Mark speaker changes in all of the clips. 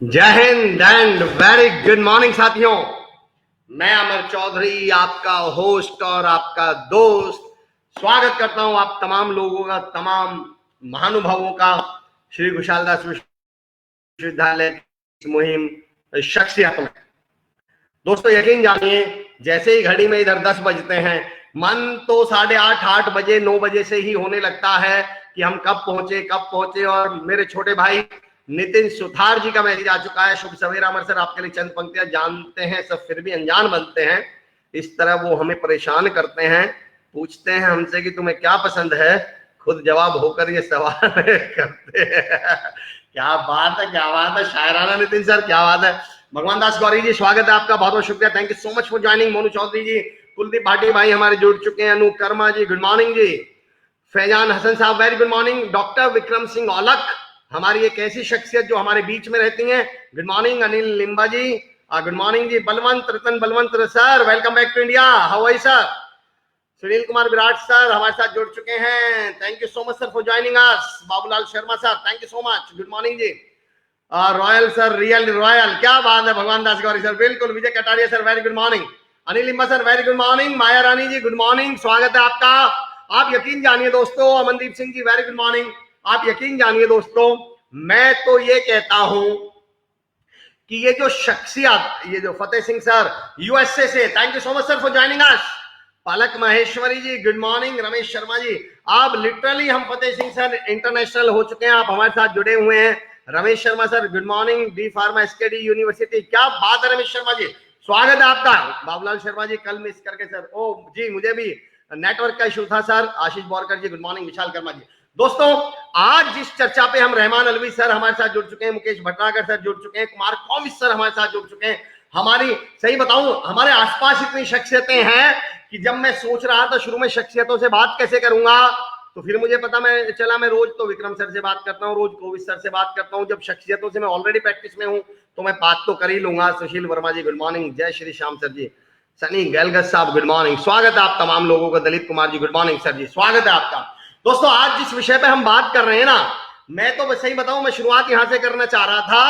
Speaker 1: जय Hind and very good morning साथियों। मैं अमर चौधरी आपका होस्ट और आपका दोस्त स्वागत करता हूं आप तमाम लोगों का, तमाम महानुभावों का श्री कुशालदास विश्वविद्यालय की मुहिम शख्सियत में। दोस्तों यकीन जानिए, जैसे ही घड़ी में इधर 10 बजते हैं, मन तो 8:30 बजे 9 बजे से ही होने लगता है कि हम कब पहुंचे। और मेरे छोटे भाई नितिन सुथार जी का मैसेज आ चुका है। शुभ सवेरा अमर सर, आपके लिए चंद पंक्तियां जानते हैं सब फिर भी अनजान बनते हैं। इस तरह वो हमें परेशान करते हैं, पूछते हैं हमसे कि तुम्हें क्या पसंद है, खुद जवाब होकर ये सवाल करते हैं। क्या बात है, क्या बात है, शायराना नितिन सर, क्या बात है। भगवान दास गौरी जी, स्वागत है आपका, बहुत बहुत शुक्रिया, thank you so much for joining. Monu Chaudhary ji, Kuldeep Bhati भाई हमारे जुड़ चुके हैं। अनु कर्मा जी, गुड मॉर्निंग जी। फैजान हसन साहब, very good morning. Doctor Vikram Singh Aulakh, हमारी एक ऐसी शख्सियत जो हमारे बीच में रहती हैं, good morning. Anil Limba ji, good morning जी। Balwant Ratan Balwant sir, welcome back to India, how are you sir. Sunil Kumar Virat sir हमारे साथ जुड़ चुके हैं, thank you so much sir for joining us. Babulal Sharma sir, thank you so much, good morning जी। रॉयल सर, रियल रॉयल, क्या बात है। भगवान दास गौरी सर, बिल्कुल। Vijay Kataria sir, very good morning. Anil Limba sir, very good morning. Maya Rani ji, good morning, स्वागत है आपका। आप यकीन जानिए दोस्तों, Amandeep Singh ji, very good morning. आप यकीन जानिए दोस्तों, मैं तो ये कहता हूं कि ये जो शख्सियत, ये जो फतेह सिंह सर यूएसए से, thank you so much sir for joining us. Palak Maheshwari ji, good morning. Ramesh Sharma ji, आप लिटरली, हम फतेह सिंह सर इंटरनेशनल हो चुके हैं, आप हमारे साथ जुड़े हुए हैं। Ramesh Sharma sir, good morning. D pharma SKD university, क्या बात है रमेश शर्मा जी, स्वागत है आपका। बाबूलाल शर्मा जी, कल मिस करके सर, ओ जी मुझे भी नेटवर्क का इशू था सर। आशीष बोरकर जी, गुड मॉर्निंग। विशाल कर्मा जी। दोस्तों आज जिस चर्चा पे हम, रहमान अलवी सर हमारे साथ जुड़ चुके हैं, मुकेश भटनागर सर जुड़ चुके हैं, कुमार कौमिक सर हमारे साथ जुड़ चुके हैं। हमारी, सही बताऊं, हमारे आसपास इतनी शख्सियतें हैं कि जब मैं सोच रहा था शुरू में शख्सियतों से बात कैसे करूंगा, तो फिर मुझे पता मैं रोज तो विक्रम सर से बात करता हूँ, रोज कोविद सर से बात करता हूँ। जब शख्सियतों से मैं ऑलरेडी प्रैक्टिस में हूँ तो मैं बात तो कर ही लूंगा। सुशील वर्मा जी, गुड मॉर्निंग। जय श्री श्याम सर जी। सनी गैलगत साहब, गुड मॉर्निंग, स्वागत है आप तमाम लोगों का। Dalip Kumar ji, good morning sir जी, स्वागत है आपका। दोस्तों आज जिस विषय पे हम बात कर रहे हैं ना, मैं तो सही बताऊं, मैं शुरुआत यहां से करना चाह रहा था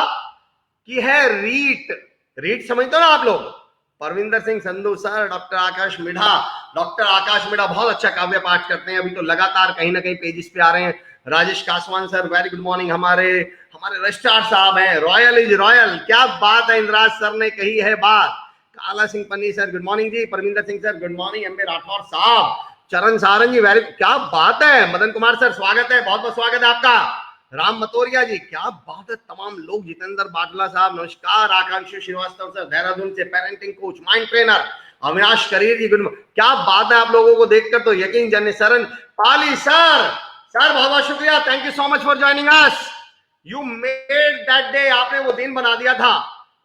Speaker 1: कि है रीट। रीट समझते हो ना आप लोग? परविंदर सिंह संधू सर, डॉक्टर आकाश मिढ़ा, बहुत अच्छा काव्य पाठ करते हैं, अभी तो लगातार कहीं ना कहीं पेजेस पे आ रहे हैं। Rajesh Kaswan sir, very good morning. हमारे रजिस्ट्रार साहब हैं, रॉयल इज रॉयल, क्या बात है, इंद्राज सर ने कही है बात। Kala Singh Panni sir, good morning ji. Parvinder Singh sir, good morning. M A Rathore साहब, चरण सारंग जी, वेरी, क्या बात है। मदन कुमार सर, स्वागत है, बहुत बहुत स्वागत है आपका। राम मतोरिया जी, क्या बात है, तमाम लोग। जितेंद्र बाटला साहब, नमस्कार। आकांक्षी श्रीवास्तव सर, देहरादून से parenting coach, mind trainer. Avinash Karir ji, good, क्या बात है, आप लोगों को देखकर तो यकीन जाने। सरन पाली सर, सर बहुत बहुत शुक्रिया, thank you so much for joining us, you made that day, आपने वो दिन बना दिया था।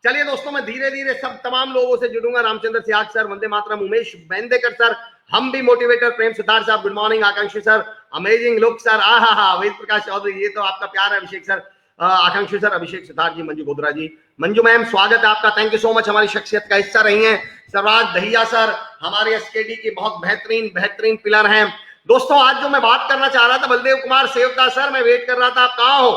Speaker 1: चलिए दोस्तों, मैं धीरे धीरे सब तमाम लोगों से जुड़ूंगा। रामचंद्र सियाग सर, वंदे मातरम। उमेश बेंदेकर सर, हम भी मोटिवेटर। प्रेम सुधार साहब, गुड मॉर्निंग। आकांक्षी sir, amazing look sir, Ved Prakash Chaudhary, ये तो आपका प्यार है। अभिषेक सर, आकांक्षी सर, अभिषेक सुधार जी, मंजू गोदरा जी, मंजू मैम, स्वागत है आपका, थैंक यू सो मच, हमारी शख्सियत का हिस्सा रही है। सरराज दहिया सर, हमारे एसकेडी के बहुत बेहतरीन पिलर हैं। दोस्तों आज जो मैं बात करना चाह रहा था, बलदेव कुमार सेवका सर, मैं वेट कर रहा था, आप कहाँ हो।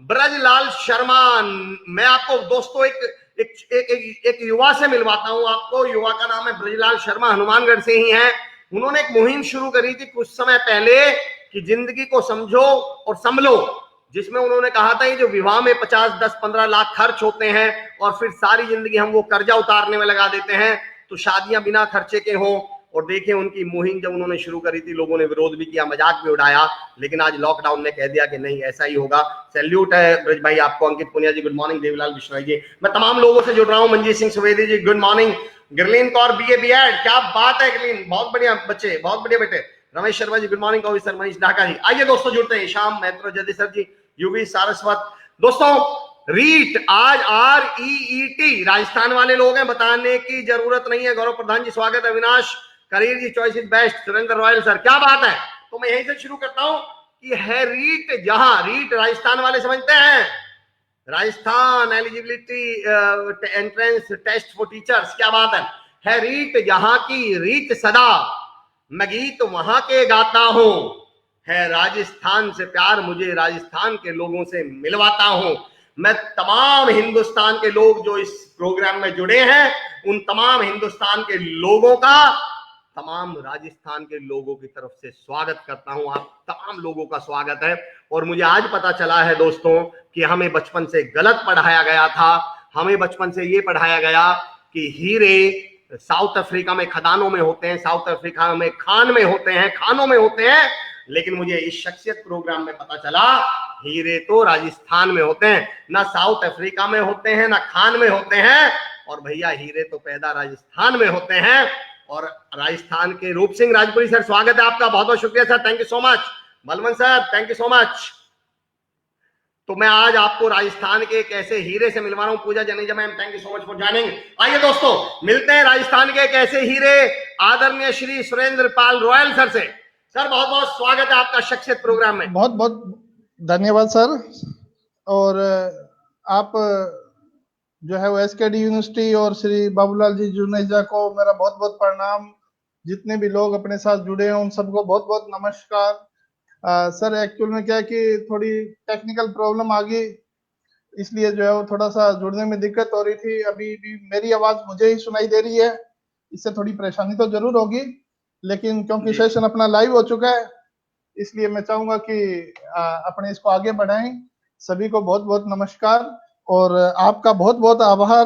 Speaker 1: ब्रजलाल शर्मा, मैं आपको दोस्तों एक युवा से मिलवाता हूं आपको। युवा का नाम है ब्रजलाल शर्मा, हनुमानगढ़ से ही है। उन्होंने एक मुहिम शुरू करी थी कुछ समय पहले कि जिंदगी को समझो और संभलो, जिसमें उन्होंने कहा था ये जो विवाह में 50, 10, 15 लाख खर्च होते हैं और फिर सारी जिंदगी हम वो कर्जा उतारने में लगा देते हैं, तो शादियां बिना खर्चे के हों। और देखिए उनकी मुहिम जब उन्होंने शुरू करी थी, लोगों ने विरोध भी किया, मजाक भी उड़ाया, लेकिन आज लॉकडाउन ने कह दिया कि नहीं, ऐसा ही होगा। सैल्यूट है ब्रज भाई आपको। Ankit Punia ji, good morning. देवलाल बिश्नोई जी, मैं तमाम लोगों से जुड़ रहा हूँ। Manjeet Singh Suvedi ji, good morning. Girleen Kaur, BA BEd, क्या बात है गिरलीन, बहुत बढ़िया बच्चे, बहुत बढ़िया बेटे। Ramesh Sharma ji, good morning. Kauvi sir, Manish Dhaka ji, आइए दोस्तों जुड़ते हैं। श्याम मैत्रो जदी सर जी, यूवी सारस्वत। दोस्तों रीट, आज REET, राजस्थान वाले लोग हैं, बताने की जरूरत नहीं है। गौरव प्रधान जी, स्वागत है। Avinash Karir ji, choice is best. Surendra royal sir, क्या बात है। तो मैं यहीं से शुरू करता हूं कि है रीट, जहां रीट राजस्थान वाले समझते हैं, Rajasthan eligibility entrance test for teachers, क्या बात है रीट जहां की रीत सदा, मैं गीत वहां के गाता हूं, है राजस्थान से प्यार मुझे राजस्थान के लोगों से मिलवाता हूं। मैं तमाम हिंदुस्तान के लोग जो इस प्रोग्राम में जुड़े हैं, उन तमाम हिंदुस्तान के लोगों का तमाम राजस्थान के लोगों की तरफ से स्वागत करता हूं। आप तमाम लोगों का स्वागत है। और मुझे आज पता चला है दोस्तों कि हमें बचपन से गलत पढ़ाया गया था। हमें बचपन से ये पढ़ाया गया कि हीरे साउथ अफ्रीका में खदानों में होते हैं, साउथ अफ्रीका में खान में होते हैं, खानों में होते हैं। लेकिन मुझे इस शख्सियत प्रोग्राम में पता चला हीरे तो राजस्थान में होते हैं, ना साउथ अफ्रीका में होते हैं, ना खान में होते हैं। और भैया हीरे तो पैदा राजस्थान में होते हैं। और राजस्थान के रूप सिंह राजपुरी सर, स्वागत है आपका, बहुत बहुत शुक्रिया sir, thank you so much. Balwant sir, thank you so much. तो मैं आज आपको राजस्थान के एक ऐसे हीरे से मिलवा रहा हूं। Pooja Janeja ma'am, thank you so much for joining. आइए दोस्तों, मिलते हैं राजस्थान के एक ऐसे हीरे आदरणीय श्री सुरेंद्र पाल रॉयल सर से। सर बहुत बहुत स्वागत है आपका शख्सियत प्रोग्राम में।
Speaker 2: बहुत बहुत धन्यवाद सर। और आप जो है वो एसकेडी यूनिवर्सिटी और श्री बाबूलाल जी जुनेजा को मेरा बहुत बहुत प्रणाम। जितने भी लोग अपने साथ जुड़े हैं उन सबको बहुत बहुत नमस्कार। सर एक्चुअल में क्या है कि थोड़ी टेक्निकल प्रॉब्लम आ गई, इसलिए जो है वो थोड़ा सा जुड़ने में दिक्कत हो रही थी। अभी भी मेरी आवाज मुझे ही सुनाई दे रही है, इससे थोड़ी परेशानी तो जरूर होगी, लेकिन क्योंकि सेशन अपना लाइव हो चुका है इसलिए मैं चाहूंगा कि अपने इसको आगे बढ़ाएं। सभी को बहुत बहुत नमस्कार और आपका बहुत बहुत आभार।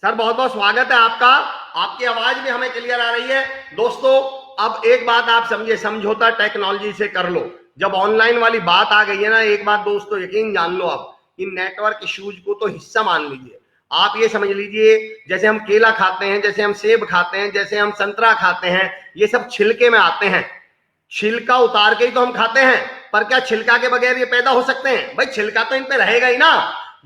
Speaker 1: सर बहुत बहुत स्वागत है आपका। आपकी आवाज भी हमें क्लियर आ रही है। दोस्तों अब एक बात आप समझिए, समझौता टेक्नोलॉजी से कर लो। जब ऑनलाइन वाली बात आ गई है ना, एक बात दोस्तों यकीन जान लो, अब इन नेटवर्क इश्यूज को तो हिस्सा मान लीजिए। आप ये समझ लीजिए, जैसे हम केला खाते हैं, जैसे हम सेब खाते हैं, जैसे हम संतरा खाते हैं, ये सब छिलके में आते हैं। छिलका उतार के ही तो हम खाते हैं, पर क्या छिलका के बगैर ये पैदा हो सकते हैं? भाई छिलका तो इन पे रहेगा ही ना।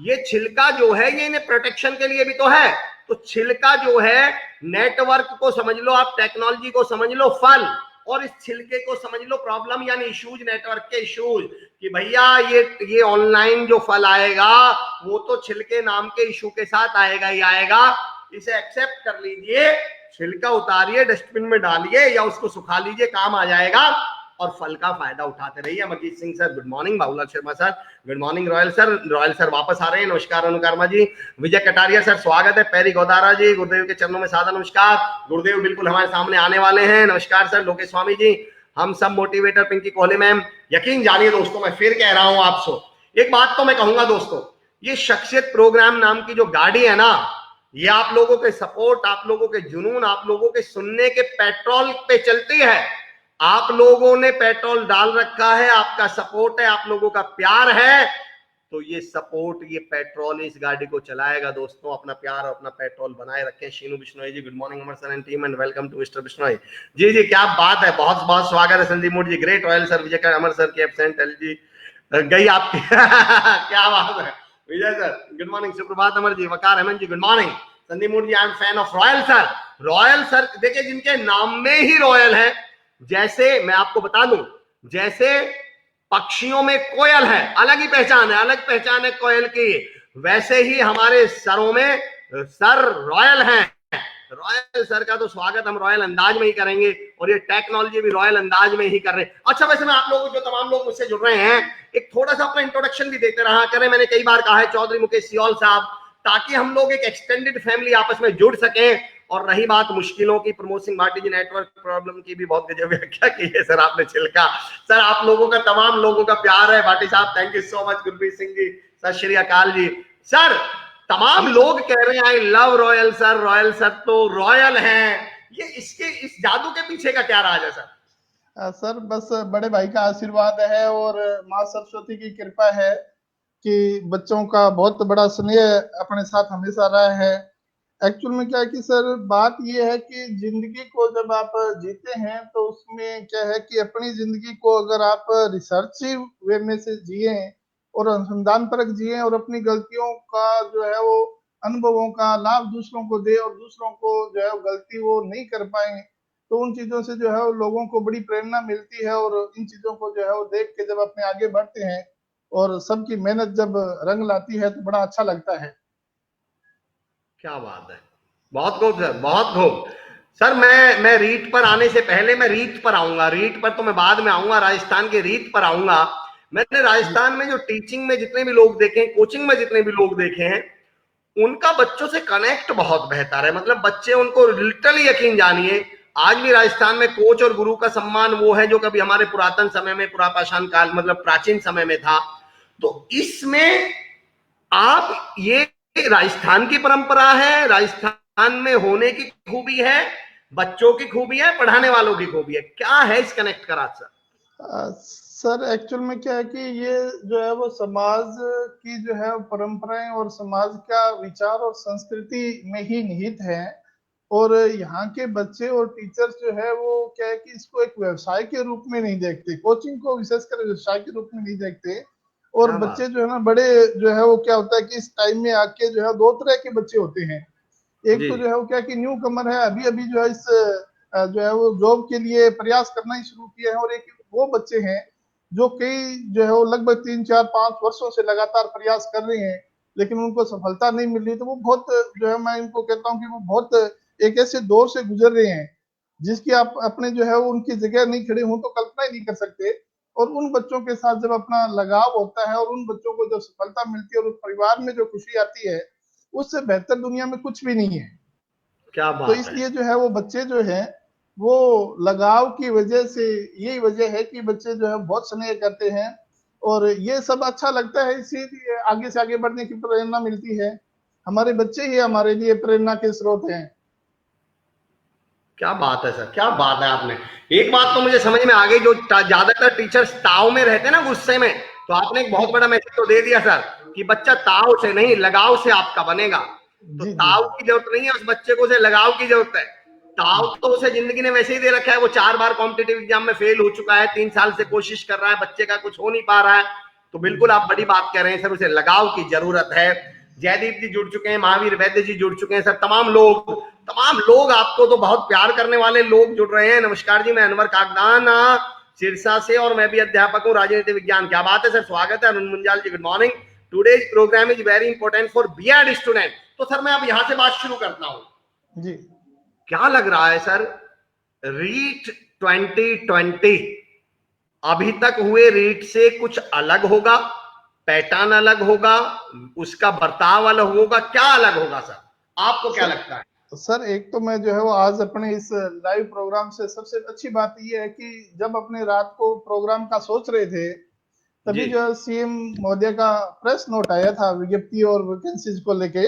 Speaker 1: ये छिलका जो है ये इन्हें प्रोटेक्शन के लिए भी तो है। तो छिलका जो है, नेटवर्क को समझ लो आप, टेक्नोलॉजी को समझ लो फल, और इस छिलके को समझ लो प्रॉब्लम, यानी इश्यूज, नेटवर्क के इश्यूज। कि भैया ये ऑनलाइन जो फल आएगा वो तो छिलके नाम के इशू के साथ आएगा ही आएगा। इसे एक्सेप्ट कर लीजिए, छिलका उतारिए, डस्टबिन में डालिए या उसको सुखा लीजिए, काम आ जाएगा। और फल का फायदा उठाते रहिए। Amarjeet Singh sir good morning, Babulal Sharma sir good morning, royal sir वापस आ रहे हैं, नमस्कार अनुकर्मा जी। विजय कटारिया सर स्वागत है, पैरी गोदारा जी, गुरुदेव के चरणों में सादा नमस्कार। गुरुदेव बिल्कुल हमारे सामने आने वाले हैं, नमस्कार सर। लोकेश स्वामी जी, हम सब मोटिवेटर, पिंकी कोहली मैम। यकीन जानिए दोस्तों, मैं फिर कह रहा हूं आपसे एक बात, तो मैं कहूंगा दोस्तों, ये शख्सियत प्रोग्राम नाम की जो गाड़ी है ना, ये आप लोगों के सपोर्ट, आप लोगों के जुनून, आप लोगों के सुनने के पेट्रोल पे चलती है। आप लोगों ने पेट्रोल डाल रखा है, आपका सपोर्ट है, आप लोगों का प्यार है, तो ये सपोर्ट, ये पेट्रोल इस गाड़ी को चलाएगा दोस्तों। अपना प्यार और अपना पेट्रोल बनाए रखें। Sheenu Bishnoi ji good morning, Amar sir and team and welcome to mister Bishnoi ji. जी क्या बात है, बहुत बहुत स्वागत है। Sandeep Mod ji great, Royal sir, Vijay Amar sir की एब्सेंट, एल जी गई आपकी क्या बात है विजय सर, गुड मॉर्निंग, सुप्रभात Amar ji, Waqar Hemant ji good morning. Sandeep Mod ji I am fan of Royal sir. Royal sir देखिए, जिनके नाम में ही रॉयल है, जैसे मैं आपको बता दूं, जैसे पक्षियों में कोयल है, अलग ही पहचान है, अलग पहचान है कोयल की, वैसे ही हमारे सरों में सर रॉयल हैं। रॉयल सर का तो स्वागत हम रॉयल अंदाज में ही करेंगे, और ये टेक्नोलॉजी भी रॉयल अंदाज में ही कर रहे हैं। अच्छा, वैसे मैं आप लोगों जो तमाम लोग मुझसे जुड़ रहे हैं, एक थोड़ा सा अपना इंट्रोडक्शन भी देते रहा करें। मैंने कई बार कहा है चौधरी मुकेश सियोल साहब, ताकि हम लोग एक एक्सटेंडेड फैमिली आपस में जुड़ सकें। और रही बात मुश्किलों की, Pramod Singh Bhati G network problem की भी बहुत गजब व्याख्या की है सर आपने। छिलका सर, आप लोगों का, तमाम लोगों का प्यार है। भाटी साहब thank you so much. Gurpreet Singh ji Sat Shri अकाल जी। सर तमाम लोग कह रहे हैं I love royal sir, Royal sir तो रॉयल हैं, ये इसके इस जादू के पीछे का क्या राज है सर?
Speaker 2: सर बस बड़े भाई का आशीर्वाद है और माँ सरस्वती की कृपा है कि बच्चों का बहुत बड़ा स्नेह अपने साथ हमेशा रहा है। एक्चुअल में क्या है कि सर बात ये है कि जिंदगी को जब आप जीते हैं तो उसमें क्या है कि अपनी जिंदगी को अगर आप रिसर्ची वे में से जिए और अनुसंधान परक जिए और अपनी गलतियों का जो है वो अनुभवों का लाभ दूसरों को दे और दूसरों को जो है गलती वो नहीं कर पाए, तो उन चीजों से जो है वो लोगों को बड़ी प्रेरणा मिलती है। और इन चीजों को जो है वो देख के जब अपने आगे बढ़ते हैं और सबकी मेहनत जब रंग लाती है तो बड़ा अच्छा लगता है।
Speaker 1: क्या बात है, बहुत खूब सर, बहुत खूब सर मैं रीट पर आने से पहले मैं रीत पर आऊंगा, रीट पर तो मैं बाद में आऊंगा, राजस्थान के रीत पर आऊंगा। मैंने
Speaker 2: जी
Speaker 1: राजस्थान में जो टीचिंग में जितने भी लोग देखे हैं, कोचिंग में जितने भी लोग देखे हैं, उनका बच्चों से कनेक्ट बहुत बेहतर है। मतलब बच्चे उनको लिटरली, यकीन जानिए, आज भी राजस्थान में कोच और गुरु का सम्मान वो है जो कभी हमारे पुरातन समय में, पुरापाषाण काल मतलब प्राचीन समय में था। तो इसमें आप ये राजस्थान की परंपरा है, राजस्थान में होने की खूबी है, बच्चों की खूबी है, पढ़ाने वालों की खूबी है, क्या है इस कनेक्ट करा सर?
Speaker 2: सर एक्चुअल में क्या है कि ये जो है वो समाज की जो है परंपराएं और समाज का विचार और संस्कृति में ही निहित है। और यहाँ के बच्चे और टीचर्स जो है वो क्या है कि इसको एक व्यवसाय के रूप में नहीं देखते, कोचिंग को विशेषकर व्यवसाय के रूप में नहीं देखते। और
Speaker 1: क्या
Speaker 2: बच्चे
Speaker 1: बात।
Speaker 2: जो है ना बड़े जो है वो क्या होता है कि इस टाइम में आके जो है दो तरह के बच्चे होते हैं। एक
Speaker 1: जी।
Speaker 2: तो जो है वो क्या कि न्यू कमर है, अभी अभी जो है इस जो है वो जॉब के लिए प्रयास करना ही शुरू किया है। और एक वो बच्चे हैं जो कई जो है वो लगभग 3 4 5 वर्षों से लगातार प्रयास कर रहे हैं, लेकिन उनको सफलता नहीं मिल रही। तो वो बहुत जो है, मैं इनको कहता हूँ कि वो बहुत एक ऐसे दौर से गुजर रहे हैं जिसकी आप अपने जो है वो उनकी जगह नहीं खड़े हों तो कल्पना ही नहीं कर सकते। और उन बच्चों के साथ जब अपना लगाव होता है और उन बच्चों को जब सफलता मिलती है और उस परिवार में जो खुशी आती है, उससे बेहतर दुनिया में कुछ भी नहीं है।
Speaker 1: क्या
Speaker 2: तो
Speaker 1: बात है।
Speaker 2: इसलिए जो है वो बच्चे जो है वो लगाव की वजह से, यही वजह है कि बच्चे जो है बहुत स्नेह करते हैं। और ये सब अच्छा लगता है, इसीलिए आगे से आगे बढ़ने की प्रेरणा मिलती है। हमारे बच्चे ही हमारे लिए प्रेरणा के स्रोत हैं।
Speaker 1: क्या बात है सर, क्या बात है आपने। एक बात तो मुझे समझ में आ गई, जो ज्यादातर टीचर्स ताव में रहते हैं ना, गुस्से में, तो आपने एक
Speaker 2: जी
Speaker 1: बहुत बड़ा मैसेज तो दे दिया सर कि बच्चा ताव से नहीं, लगाव से आपका बनेगा। तो
Speaker 2: जी जी
Speaker 1: ताव की जरूरत नहीं है उस बच्चे को, उसे लगाव की जरूरत है। ताव तो उसे जिंदगी ने वैसे ही दे रखा है, वो 4 बार कॉम्पिटेटिव एग्जाम में फेल हो चुका है, 3 साल से कोशिश कर रहा है, बच्चे का कुछ हो नहीं पा रहा है। तो बिल्कुल आप बड़ी बात कह रहे हैं सर, उसे लगाव की जरूरत है। जयदीप जी जुड़ चुके हैं, महावीर वैद्य जी जुड़ चुके हैं सर, तमाम लोग आपको तो बहुत प्यार करने वाले लोग जुड़ रहे हैं। नमस्कार जी, मैं अनवर कागदान सिरसा से, और मैं भी अध्यापक हूँ राजनीति विज्ञान। क्या बात है सर, स्वागत है Arun Munjal ji, good morning. Today's programme is very important for BEd student. तो सर मैं अब यहां से बात शुरू करता हूँ।
Speaker 2: जी
Speaker 1: क्या लग रहा है सर, रीट 2020 अभी तक हुए रीट से कुछ अलग होगा? पैटर्न अलग होगा? उसका बर्ताव अलग होगा? क्या अलग होगा सर, आपको क्या
Speaker 2: सर
Speaker 1: लगता है?
Speaker 2: सर एक तो मैं जो है वो आज अपने इस लाइव प्रोग्राम से सबसे अच्छी बात ये है कि जब अपने रात को प्रोग्राम का सोच रहे थे,
Speaker 1: जी।
Speaker 2: तभी जो है सीएम महोदय का प्रेस नोट आया था विज्ञप्ति और वैकेंसीज को लेके।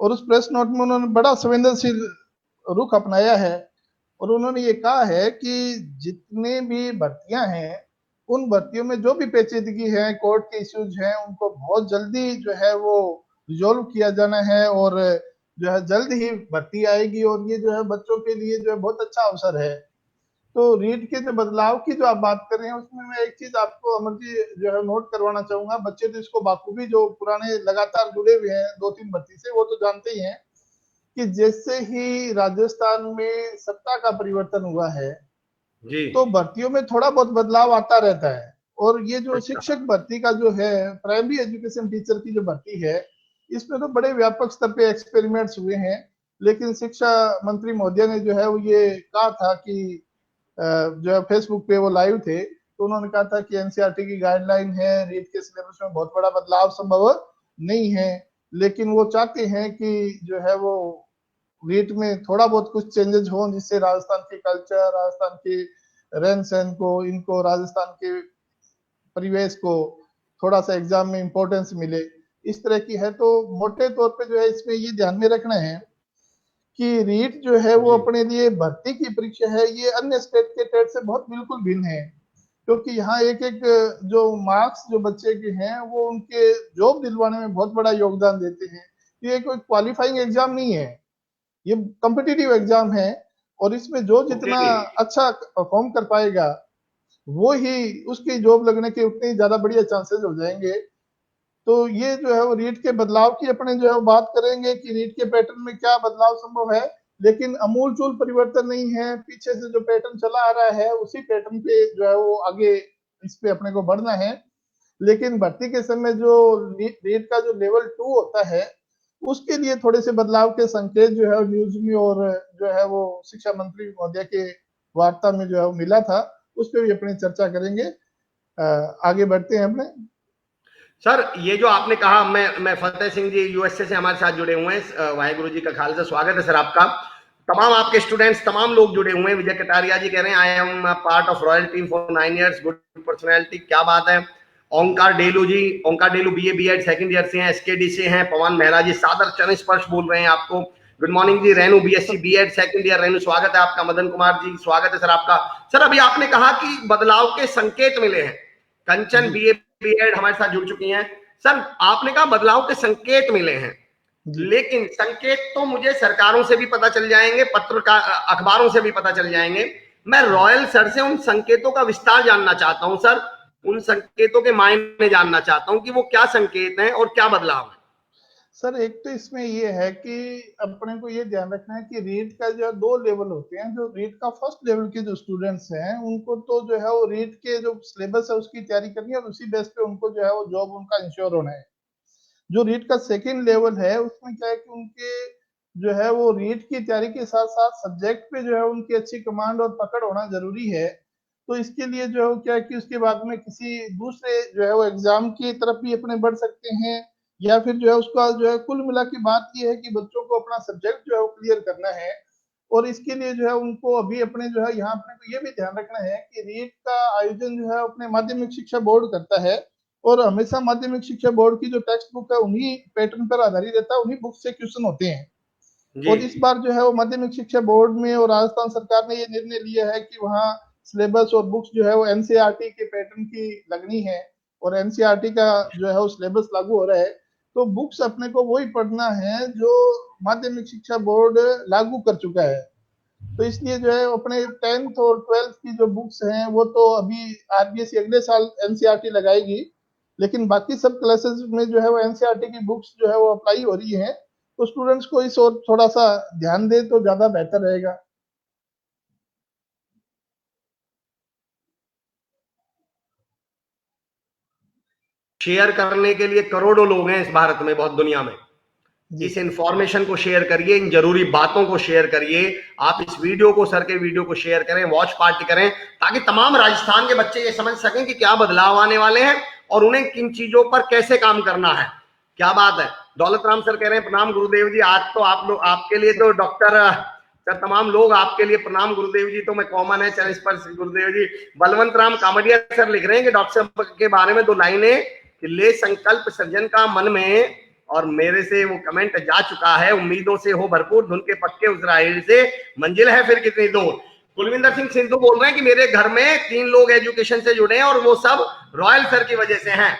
Speaker 2: और उस प्रेस नोट में उन्होंने बड़ा संवेदनशील रुख अपनाया है। और उन्होंने ये कहा है कि जितने भी भर्तियां हैं, उन भर्तियों में जो भी पेचीदगी है, कोर्ट के इश्यूज हैं, उनको बहुत जल्दी जो है वो रिजोल्व किया जाना है। और जो है जल्द ही भर्ती आएगी और ये जो है बच्चों के लिए जो है बहुत अच्छा अवसर है। तो रीट के जो बदलाव की जो आप बात कर रहे हैं, उसमें मैं एक चीज आपको अमर जी जो है नोट करवाना चाहूंगा। बच्चे तो इसको बाखूबी जो पुराने लगातार जुड़े हुए हैं 2 3 भर्ती से, वो तो जानते ही हैं कि जैसे ही राजस्थान में सत्ता का परिवर्तन हुआ है,
Speaker 1: जी।
Speaker 2: तो भर्तियों में थोड़ा बहुत बदलाव आता रहता है। और ये जो
Speaker 1: अच्छा।
Speaker 2: शिक्षक भर्ती का जो है, प्राइमरी एजुकेशन टीचर की जो भर्ती है, इसमें तो बड़े व्यापक स्तर पे एक्सपेरिमेंट्स हुए हैं। लेकिन शिक्षा मंत्री महोदय ने जो है वो ये कहा था कि जो है फेसबुक पे वो लाइव थे, तो उन्होंने कहा था कि एनसीईआरटी की गाइडलाइन है, रीट के सिलेबस में बहुत बड़ा बदलाव संभव नहीं है। लेकिन वो चाहते हैं कि जो है वो रीट में थोड़ा बहुत कुछ चेंजेस हो, जिससे राजस्थान के कल्चर, राजस्थान के रहन सहन को, इनको राजस्थान के परिवेश को थोड़ा सा एग्जाम में इंपॉर्टेंस मिले। इस तरह की है। तो मोटे तौर पे जो है इसमें ये ध्यान में रखना है कि रीट जो है वो
Speaker 1: जी।
Speaker 2: अपने लिए भर्ती की परीक्षा है, ये अन्य स्टेट के टेट से बहुत बिल्कुल भिन्न है। क्योंकि यहाँ एक एक जो मार्क्स जो बच्चे के हैं वो उनके जॉब दिलवाने में बहुत बड़ा योगदान देते हैं। ये कोई क्वालिफाइंग एग्जाम नहीं है, ये कॉम्पिटिटिव एग्जाम है। और इसमें जो
Speaker 1: ओके।
Speaker 2: जितना अच्छा परफॉर्म कर पाएगा, वो ही उसकी जॉब लगने के उतने ही ज्यादा बढ़िया चांसेस हो जाएंगे। तो ये जो है वो रीट के बदलाव की अपने जो है वो बात करेंगे कि रीट के पैटर्न में क्या बदलाव संभव है। लेकिन अमूलचूल परिवर्तन नहीं है, पीछे से जो पैटर्न चला आ रहा है उसी पैटर्न पे जो है वो आगे इस पे अपने को बढ़ना है। लेकिन भर्ती के समय जो रीट का जो लेवल 2 होता है, उसके लिए थोड़े से बदलाव के संकेत जो है न्यूज में और जो है वो शिक्षा मंत्री महोदय के वार्ता में जो है वो मिला था, उस पर भी अपनी चर्चा करेंगे। आगे बढ़ते हैं अपने।
Speaker 1: सर ये जो आपने कहा, मैं फतेह सिंह जी यूएसए से हमारे साथ जुड़े हुए हैं, वाहेगुरु जी का खालसा, स्वागत है सर आपका। तमाम आपके स्टूडेंट्स, तमाम लोग जुड़े हुए हैं। विजय कटारिया जी कह रहे हैं I am part of Royal team for 9 years, good personality, क्या बात है। Onkar Delu ji, Onkar Delu BA BEd second year से हैं, एसकेडी से हैं। पवन मेहरा जी सादर चरण स्पर्श बोल रहे हैं आपको, गुड मॉर्निंग जी। Renu BSc BEd second year, Renu स्वागत है आपका। मदन कुमार जी स्वागत है सर आपका। सर अभी आपने कहा कि बदलाव के संकेत मिले हैं, कंचन
Speaker 2: जी
Speaker 1: बीए बीएड हमारे साथ जुड़ चुकी हैं। सर आपने कहा बदलाव के संकेत मिले हैं,
Speaker 2: जी
Speaker 1: लेकिन संकेत तो मुझे सरकारों से भी पता चल जाएंगे, पत्रकार अखबारों से भी पता चल जाएंगे। मैं रॉयल सर से उन संकेतों का विस्तार जानना चाहता हूं सर, उन संकेतों के मायने जानना चाहता हूं कि वो क्या संकेत हैं और क्या बदलाव है।
Speaker 2: सर, एक तो इसमें ये है कि अपने को ये ध्यान रखना है कि रीट का जो 2 लेवल होते हैं। जो रीट का फर्स्ट लेवल के जो स्टूडेंट्स हैं, उनको तो जो है वो रीट के जो सिलेबस है उसकी तैयारी करनी है और उसी बेस पे उनको जो है वो जॉब उनका इंश्योर होना है। जो रीट का सेकंड लेवल है, उसमें क्या है कि उनके जो है वो रीट की तैयारी के साथ-साथ सब्जेक्ट पे जो है उनकी अच्छी कमांड और पकड़ होना ज़रूरी है। तो इसके लिए जो है वो क्या है कि उसके बाद में किसी दूसरे जो है वो एग्ज़ाम की तरफ भी अपने बढ़ सकते हैं, या फिर जो है उसका जो है कुल मिला के बात ये है कि बच्चों को अपना सब्जेक्ट जो है वो क्लियर करना है। और इसके लिए जो है उनको अभी अपने जो है यहाँ अपने को ये भी ध्यान रखना है कि रीट का आयोजन जो है अपने माध्यमिक शिक्षा बोर्ड करता है, और हमेशा माध्यमिक शिक्षा बोर्ड की जो टेक्स्ट बुक है उन्हीं पैटर्न पर आधारित रहता है, उन्हीं बुक से क्वेश्चन होते हैं।
Speaker 1: जी
Speaker 2: और इस बार जो है वो माध्यमिक शिक्षा बोर्ड में और राजस्थान सरकार ने ये निर्णय लिया है कि वहाँ सिलेबस और बुक्स जो है वो एनसीईआरटी के पैटर्न की लगनी है, और एनसीईआरटी का जो है वो सिलेबस लागू हो रहा है। तो बुक्स अपने को वही पढ़ना है जो माध्यमिक शिक्षा बोर्ड लागू कर चुका है। तो इसलिए जो है अपने 10th और 12th की जो बुक्स हैं वो तो अभी आरबीएसई अगले साल एनसीईआरटी लगाएगी, लेकिन बाकी सब क्लासेस में जो है वो एनसीईआरटी की बुक्स जो है वो अप्लाई हो रही है। तो स्टूडेंट्स को इस और थोड़ा सा ध्यान दे तो ज्यादा बेहतर रहेगा।
Speaker 1: शेयर करने के लिए करोड़ों लोग हैं इस भारत में, बहुत दुनिया में।
Speaker 2: जी
Speaker 1: इस इंफॉर्मेशन को शेयर करिए, इन जरूरी बातों को शेयर करिए। आप इस वीडियो को, सर के वीडियो को शेयर करें, वॉच पार्टी करें, ताकि तमाम राजस्थान के बच्चे ये समझ सकें कि क्या बदलाव आने वाले हैं और उन्हें किन चीजों पर कैसे काम करना है। क्या बात है। दौलत राम सर कह रहे हैं प्रणाम गुरुदेव जी। आज तो आप लोग, आपके लिए तो डॉक्टर सर, तमाम लोग आपके लिए प्रणाम गुरुदेव जी तो मैं कॉमन है, चरण स्पर्श गुरुदेव जी। बलवंत राम कामडिया सर लिख रहे हैं कि डॉक्टर साहब के बारे में 2 लाइनें कि ले संकल्प सृजन का मन में, और मेरे से वो कमेंट जा चुका है, उम्मीदों से हो भरपूर धुन के पक्के उस राह से मंजिल है फिर कितनी दूर। कुलविंदर सिंह सिंधु बोल रहे हैं कि मेरे घर में 3 लोग एजुकेशन से जुड़े हैं और वो सब रॉयल सर की वजह से हैं।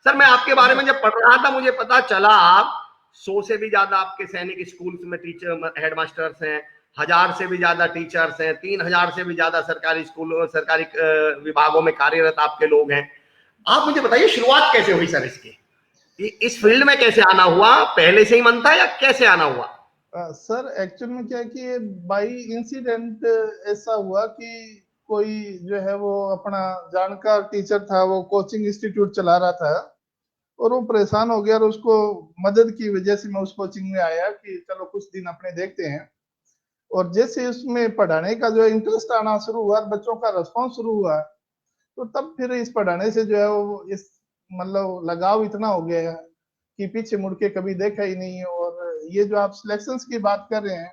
Speaker 1: सर मैं आपके बारे में जब पढ़ रहा था मुझे पता चला आप 100 से भी ज्यादा आपके सैनिक स्कूल्स में टीचर हेडमास्टर्स हैं, 1000 से भी ज्यादा टीचर्स हैं, 3000 से भी ज्यादा सरकारी स्कूलों, सरकारी विभागों में कार्यरत आपके लोग हैं। आप मुझे बताइए शुरुआत कैसे हुई सर इसकी, इस फील्ड में कैसे आना हुआ? पहले से ही मन था या कैसे आना हुआ?
Speaker 2: सर एक्चुअल में क्या है कि बाई इंसिडेंट ऐसा हुआ कि कोई जो है वो अपना जानकार टीचर था, वो कोचिंग इंस्टीट्यूट चला रहा था और वो परेशान हो गया, और उसको मदद की वजह से मैं उस कोचिंग में आया कि चलो कुछ दिन अपने देखते हैं। और जैसे उसमें पढ़ाने का जो इंटरेस्ट आना शुरू हुआ, बच्चों का रिस्पॉन्स शुरू हुआ, तो तब फिर इस पढ़ाने से जो है वो इस मतलब लगाव इतना हो गया कि पीछे मुड़ के कभी देखा ही नहीं। और ये जो आप सिलेक्शंस की बात कर रहे हैं,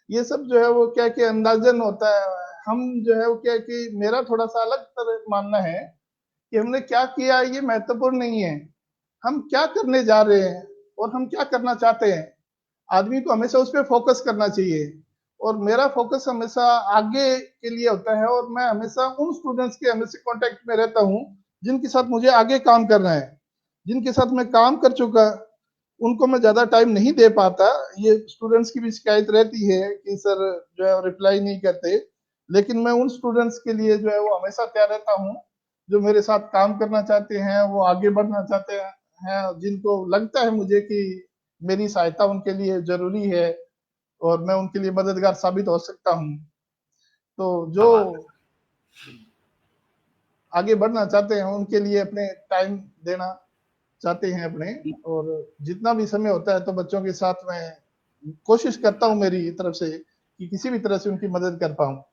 Speaker 2: ये सब जो है वो क्या कि अंदाजन होता है। हम जो है वो क्या कि मेरा थोड़ा सा अलग तरह मानना है कि हमने क्या किया ये महत्वपूर्ण नहीं है, हम क्या करने जा रहे हैं और हम क्या करना चाहते हैं। आदमी को हमेशा उस पर फोकस करना चाहिए, और मेरा फोकस हमेशा आगे के लिए होता है, और मैं हमेशा उन स्टूडेंट्स के हमेशा कांटेक्ट में रहता हूँ जिनके साथ मुझे आगे काम करना है, जिनके साथ मैं काम कर चुका। उनको मैं ज्यादा टाइम नहीं दे पाता। ये स्टूडेंट्स की भी शिकायत रहती है कि सर जो है रिप्लाई नहीं करते, लेकिन मैं उन स्टूडेंट्स के लिए जो है वो हमेशा तैयार रहता हूँ जो मेरे साथ काम करना चाहते हैं, वो आगे बढ़ना चाहते हैं, जिनको लगता है मुझे कि मेरी सहायता उनके लिए जरूरी है और मैं उनके लिए मददगार साबित हो सकता हूँ। तो जो
Speaker 1: क्या बात है।
Speaker 2: आगे बढ़ना चाहते हैं उनके लिए अपने टाइम देना। चाहते हैं अपने, और जितना भी समय होता है तो बच्चों के साथ मैं कोशिश करता हूँ मेरी तरफ से कि किसी भी तरह से उनकी मदद कर पाऊँ।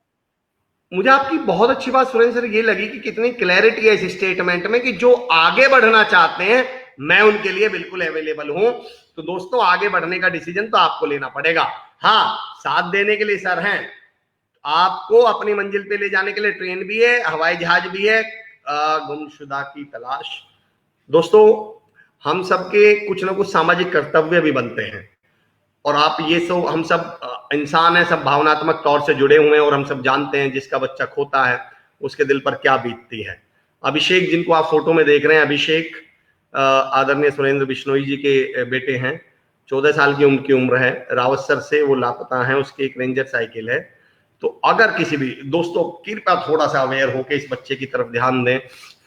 Speaker 1: मुझे आपकी बहुत अच्छी बात सुरेंद्र सर ये लगी कि कितनी क्लैरिटी है इस स्टेटमेंट में कि जो आगे बढ़ना चाहते हैं मैं उनके लिए बिल्कुल अवेलेबल हूं। तो दोस्तों आगे बढ़ने का डिसीजन तो आपको लेना पड़ेगा। हाँ, साथ देने के लिए सर हैं, आपको अपनी मंजिल पे ले जाने के लिए ट्रेन भी है, हवाई जहाज भी है, गुमशुदा की तलाश। दोस्तों हम सबके कुछ ना कुछ सामाजिक कर्तव्य भी बनते हैं, और आप ये सब हम सब इंसान है, सब भावनात्मक तौर से जुड़े हुए हैं, और हम सब जानते हैं जिसका बच्चा खोता है उसके दिल पर क्या बीतती है। अभिषेक जिनको आप फोटो में देख रहे हैं, अभिषेक आदरणीय सुरेंद्र बिश्नोई जी के बेटे हैं। 14 साल की उनकी उम्र है, रावतसर से वो लापता है, उसकी एक रेंजर साइकिल है। तो अगर किसी भी दोस्तों कृपया थोड़ा सा अवेयर होकर इस बच्चे की तरफ ध्यान दें,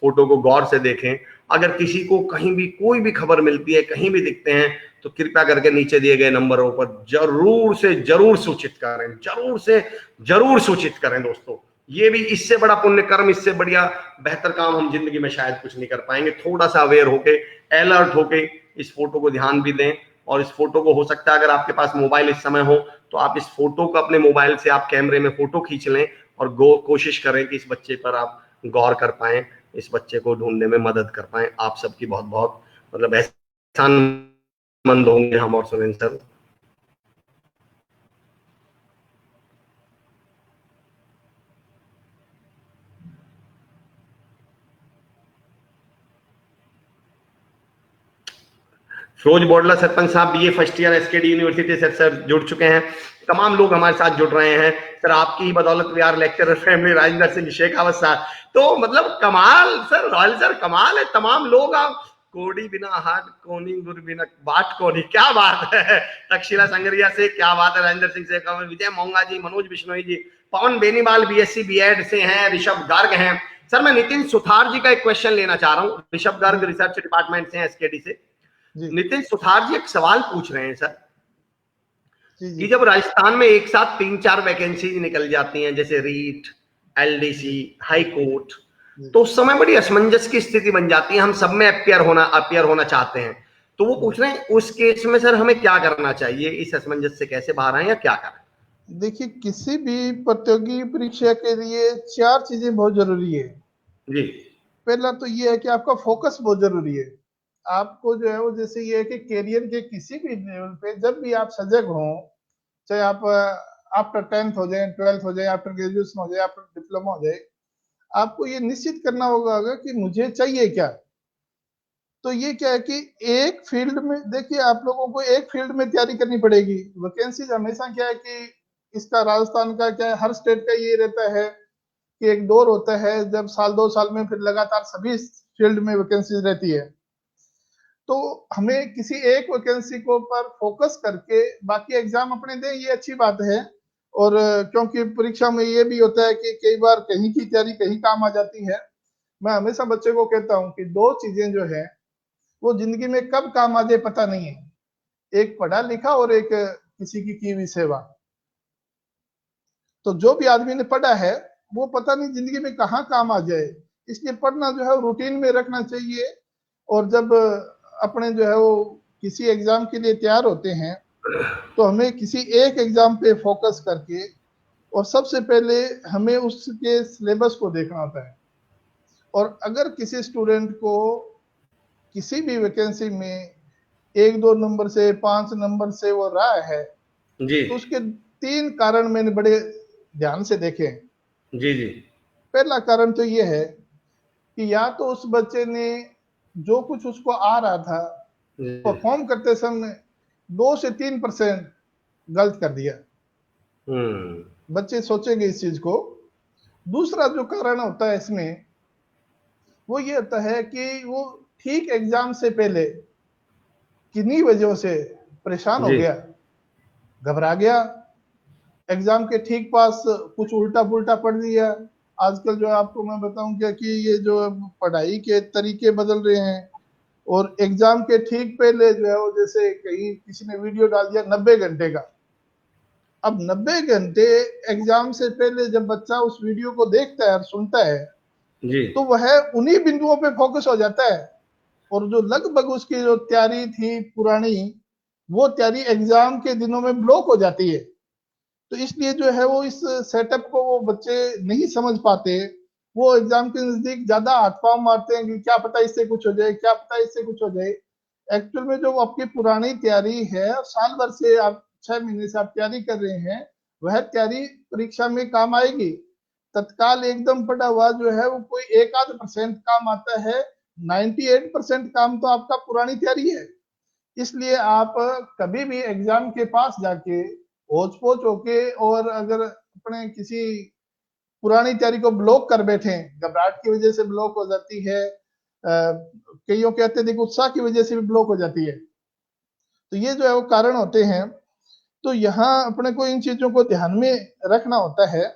Speaker 1: फोटो को गौर से देखें। अगर किसी को कहीं भी कोई भी खबर मिलती है, कहीं भी दिखते हैं, तो कृपया करके नीचे दिए गए नंबरों पर जरूर से जरूर सूचित करें, जरूर से जरूर सूचित करें। दोस्तों ये भी इससे बड़ा पुण्य कर्म, इससे बढ़िया बेहतर काम हम जिंदगी में शायद कुछ नहीं कर पाएंगे। थोड़ा सा अवेयर होके, अलर्ट होके इस फोटो को ध्यान भी दें। और इस फोटो को हो सकता है अगर आपके पास मोबाइल इस समय हो तो आप इस फोटो को अपने मोबाइल से आप कैमरे में फोटो खींच लें और कोशिश करें कि इस बच्चे पर आप गौर कर पाएं, इस बच्चे को ढूंढने में मदद कर पाएं। आप सबकी बहुत बहुत मतलब एहसान मंद होंगे हम और सुरेंद्र सर। फिरोज बोडला सरपंच साहब BA first year SKD university से सर जुड़ चुके हैं। तमाम लोग हमारे साथ जुड़ रहे हैं सर, आपकी ही बदौलत we are lecturer family, Rajendra Singh Shekhawat साहब। तो मतलब कमाल सर, रॉयल सर कमाल है। तमाम लोग आप कोडी बिना हाथ कोनी गुर बिना बाट कोनी, क्या बात है। तक्षशिला संगरिया से क्या बात है, राजेंद्र सिंह शेखावत, विजय मोंगा जी, मनोज बिश्नोई जी, पवन बेनीवाल बीएससी बीएड से हैं, ऋषभ गर्ग हैं। सर मैं नितिन सुथार जी का एक क्वेश्चन लेना चाह रहा हूँ, ऋषभ गर्ग रिसर्च डिपार्टमेंट से हैं एसकेडी से। नितिन सुथार जी एक सवाल पूछ रहे हैं सर कि जब राजस्थान में एक साथ 3-4 वैकेंसीज निकल जाती हैं जैसे रीट, एलडीसी, हाई कोर्ट, तो उस समय बड़ी असमंजस की स्थिति बन जाती है, हम सब में अपियर होना चाहते हैं। तो वो पूछ रहे हैं उस केस में सर हमें क्या करना चाहिए, इस असमंजस से कैसे बाहर आए या क्या करें?
Speaker 2: देखिए, किसी भी प्रतियोगी परीक्षा के लिए 4 चीजें बहुत जरूरी है।
Speaker 1: जी
Speaker 2: पहला तो ये है कि आपका फोकस बहुत जरूरी है। आपको जो है वो जैसे ये है कि करियर के किसी भी लेवल पे जब भी आप सजग हो, चाहे आप आफ्टर 10th हो जाए, 12th हो जाए, आफ्टर ग्रेजुएशन हो जाए, आफ्टर डिप्लोमा हो जाए, आपको ये निश्चित करना होगा कि मुझे चाहिए क्या। तो ये क्या है कि एक फील्ड में देखिए, आप लोगों को एक फील्ड में तैयारी करनी पड़ेगी। वैकेंसीज हमेशा क्या है कि इसका राजस्थान का क्या है, हर स्टेट का ये रहता है कि एक दौर होता है जब साल 2 साल में फिर लगातार सभी फील्ड में वैकेंसीज रहती है। तो हमें किसी एक वैकेंसी को पर फोकस करके बाकी एग्जाम अपने दें, ये अच्छी बात है। और क्योंकि परीक्षा में ये भी होता है कि कई बार कहीं की तैयारी कहीं काम आ जाती है। मैं हमेशा बच्चे को कहता हूँ कि 2 चीजें जो है वो जिंदगी में कब काम आ जाए पता नहीं है, एक पढ़ा लिखा और एक किसी की हुई सेवा। तो जो भी आदमी ने पढ़ा है वो पता नहीं जिंदगी में कहाँ काम आ जाए, इसलिए पढ़ना जो है रूटीन में रखना चाहिए। और जब अपने जो है वो किसी एग्जाम के लिए तैयार होते हैं तो हमें किसी एक एग्जाम पे फोकस करके, और सबसे पहले हमें उसके सिलेबस को देखना होता है। और अगर किसी स्टूडेंट को किसी भी वैकेंसी में 1-2 नंबर से 5 नंबर से वो रहा है,
Speaker 1: जी
Speaker 2: तो उसके 3 कारण मैंने बड़े ध्यान से देखे हैं।
Speaker 1: जी जी
Speaker 2: पहला कारण तो ये है कि या तो उस बच्चे ने जो कुछ उसको आ रहा था
Speaker 1: जी।
Speaker 2: परफॉर्म करते समय 2 से 3% गलत कर दिया। बच्चे सोचेंगे इस चीज को। दूसरा जो कारण होता है इसमें वो ये होता है कि वो ठीक एग्जाम से पहले किन्हीं वजहों से परेशान हो
Speaker 1: जी
Speaker 2: गया, घबरा गया, एग्जाम के ठीक पास कुछ उल्टा पुल्टा पढ़ दिया। आजकल जो आपको मैं बताऊं क्या कि ये जो पढ़ाई के तरीके बदल रहे हैं, और एग्जाम के ठीक पहले जो है वो जैसे कहीं किसी ने वीडियो डाल दिया 90 घंटे का। अब 90 घंटे एग्जाम से पहले जब बच्चा उस वीडियो को देखता है और सुनता है
Speaker 1: जी
Speaker 2: तो वह उन्हीं बिंदुओं पे फोकस हो जाता है। और जो लगभग उसकी जो तैयारी थी पुरानी, वो तैयारी एग्जाम के दिनों में ब्लॉक हो जाती है। तो इसलिए जो है वो इस सेटअप को वो बच्चे नहीं समझ पाते। वो एग्जाम के नजदीक ज्यादा हाथ पांव मारते हैं कि क्या पता इससे कुछ हो जाए, क्या पता इससे कुछ हो जाए। एक्चुअल में जो आपकी पुरानी तैयारी है, साल भर से आप 6 महीने से आप तैयारी कर रहे हैं, वह तैयारी परीक्षा में काम आएगी। तत्काल एकदम पढ़ा हुआ जो है वो कोई एक आध परसेंट काम आता है। 98% काम तो आपका पुरानी तैयारी है। इसलिए आप कभी भी एग्जाम के पास जाके होच पोच होके, और अगर अपने किसी पुरानी तैयारी को ब्लॉक कर बैठे, घबराहट की वजह से ब्लॉक हो जाती है, कईयों के अत्यधिक उत्साह की वजह से भी ब्लॉक हो जाती है, तो ये जो है वो कारण होते हैं। तो यहाँ अपने को इन चीजों को ध्यान में रखना होता है।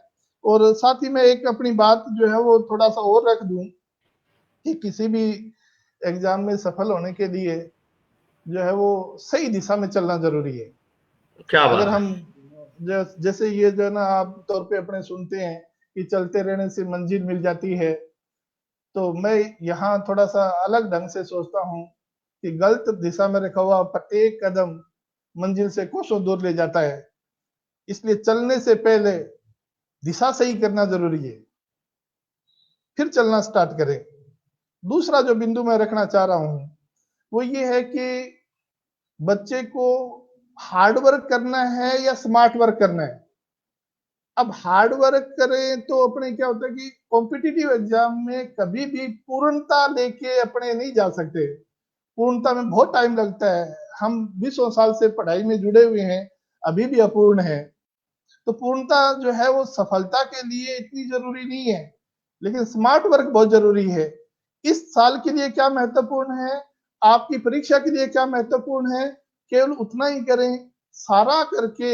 Speaker 2: और साथ ही में एक अपनी बात जो है वो थोड़ा सा और रख दूं कि किसी भी एग्जाम में सफल होने के लिए जो है वो सही दिशा में चलना जरूरी है।
Speaker 1: क्या
Speaker 2: अगर
Speaker 1: बात है।
Speaker 2: हम जैसे ये जो है ना आम तौर पे अपने सुनते हैं कि चलते रहने से मंजिल मिल जाती है, तो मैं यहाँ थोड़ा सा अलग ढंग से सोचता हूँ कि गलत दिशा में रखा हुआ प्रत्येक कदम मंजिल से कोसों दूर ले जाता है। इसलिए चलने से पहले दिशा सही करना जरूरी है, फिर चलना स्टार्ट करें। दूसरा जो बिंदु मैं रखना चाह रहा हूँ वो ये है कि बच्चे को हार्ड वर्क करना है या स्मार्ट वर्क करना है। अब हार्ड वर्क करें तो अपने क्या होता है कि कॉम्पिटिटिव एग्जाम में कभी भी पूर्णता लेके अपने नहीं जा सकते। पूर्णता में बहुत टाइम लगता है। हम 20 साल से पढ़ाई में जुड़े हुए हैं, अभी भी अपूर्ण है। तो पूर्णता जो है वो सफलता के लिए इतनी जरूरी नहीं है, लेकिन स्मार्ट वर्क बहुत जरूरी है। इस साल के लिए क्या महत्वपूर्ण है, आपकी परीक्षा के लिए क्या महत्वपूर्ण है, केवल उतना ही करें। सारा करके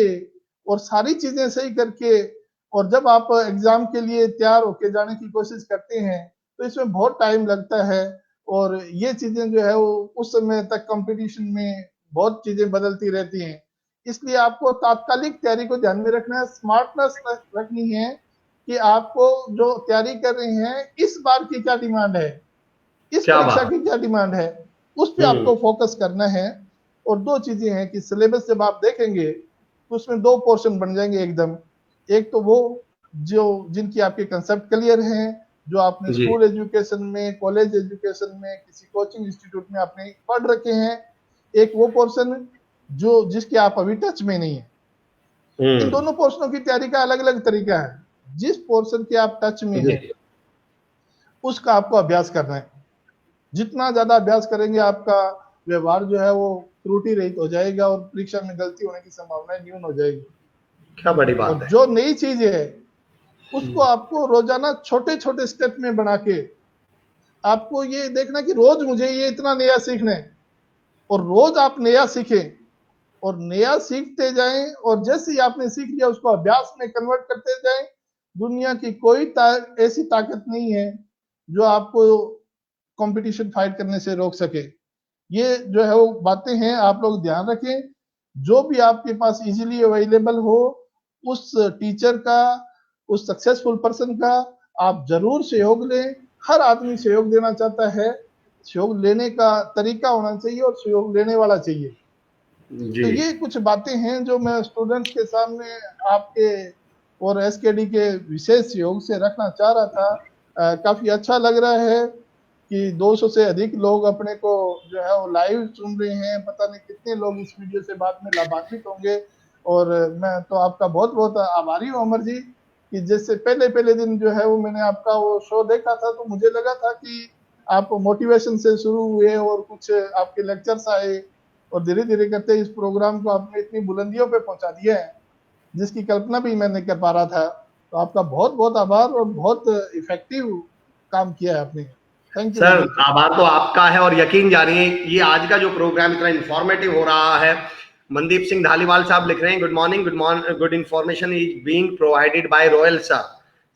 Speaker 2: और सारी चीजें सही करके, और जब आप एग्जाम के लिए तैयार होके जाने की कोशिश करते हैं तो इसमें बहुत टाइम लगता है। और ये चीजें जो है वो उस समय तक कंपटीशन में बहुत चीजें बदलती रहती हैं। इसलिए आपको तात्कालिक तैयारी को ध्यान में रखना है, स्मार्टनेस रखनी है कि आपको जो तैयारी कर रहे हैं इस बार की क्या डिमांड है, इस
Speaker 1: क्या
Speaker 2: परीक्षा
Speaker 1: बात।
Speaker 2: की क्या डिमांड है, उस पे
Speaker 1: हम्म।
Speaker 2: आपको फोकस करना है। और दो चीजें हैं कि सिलेबस जब आप देखेंगे तो उसमें दो पोर्शन बन जाएंगे एकदम। एक तो वो जो जिनकी आपके कंसेप्ट क्लियर हैं, जो आपने
Speaker 1: जी।
Speaker 2: स्कूल एजुकेशन में, कॉलेज एजुकेशन में, किसी कोचिंग इंस्टीट्यूट में आपने पढ़ रखे हैं। एक वो पोर्शन जो जिसके आप अभी टच में नहीं है। इन
Speaker 1: हम्म।
Speaker 2: दोनों पोर्शनों की तैयारी का अलग अलग तरीका है। जिस पोर्शन के आप टच में
Speaker 1: जी।
Speaker 2: हैं उसका आपको अभ्यास करना है। जितना ज्यादा अभ्यास करेंगे आपका व्यवहार जो है वो त्रुटि रहित हो जाएगा और परीक्षा में गलती होने की संभावना न्यून हो जाएगी।
Speaker 1: क्या बड़ी बात
Speaker 2: और
Speaker 1: है।
Speaker 2: जो नई चीज है उसको आपको रोजाना छोटे छोटे स्टेप में बना के आपको ये देखना कि रोज मुझे ये इतना नया सीखना है। और रोज आप नया सीखें और नया सीखते जाएं, और जैसे ही आपने सीख लिया उसको अभ्यास में कन्वर्ट करते जाएं। दुनिया की कोई ऐसी ताकत नहीं है जो आपको कंपटीशन फाइट करने से रोक सके। ये जो है वो बातें हैं, आप लोग ध्यान रखें। जो भी आपके पास इजीली अवेलेबल हो उस टीचर का, उस सक्सेसफुल पर्सन का आप जरूर सहयोग लें। हर आदमी सहयोग देना चाहता है, सहयोग लेने का तरीका होना चाहिए और सहयोग लेने वाला चाहिए।
Speaker 1: जी।
Speaker 2: तो ये कुछ बातें हैं जो मैं स्टूडेंट्स के सामने आपके और एसकेडी के विशेष सहयोग से रखना चाह रहा था। काफी अच्छा लग रहा है कि 200 से अधिक लोग अपने को जो है वो लाइव सुन रहे हैं। पता नहीं कितने लोग इस वीडियो से बाद में लाभान्वित होंगे। और मैं तो आपका बहुत बहुत आभारी हूँ अमर जी, कि जैसे पहले पहले दिन जो है वो मैंने आपका वो शो देखा था तो मुझे लगा था कि आप मोटिवेशन से शुरू हुए और कुछ आपके लेक्चर्स आए, और धीरे धीरे करते इस प्रोग्राम को आपने इतनी बुलंदियों पे पहुंचा दिया है जिसकी कल्पना भी मैं नहीं कर पा रहा था। तो आपका बहुत बहुत आभार, और बहुत इफेक्टिव काम किया है आपने। Thank you
Speaker 1: sir
Speaker 2: very much.
Speaker 1: आभार तो आपका है, और यकीन जानिए ये आज का जो प्रोग्राम इतना इंफॉर्मेटिव हो रहा है। मनदीप सिंह धालीवाल साहब लिख रहे हैं, good morning, good information is being provided by Royal sir.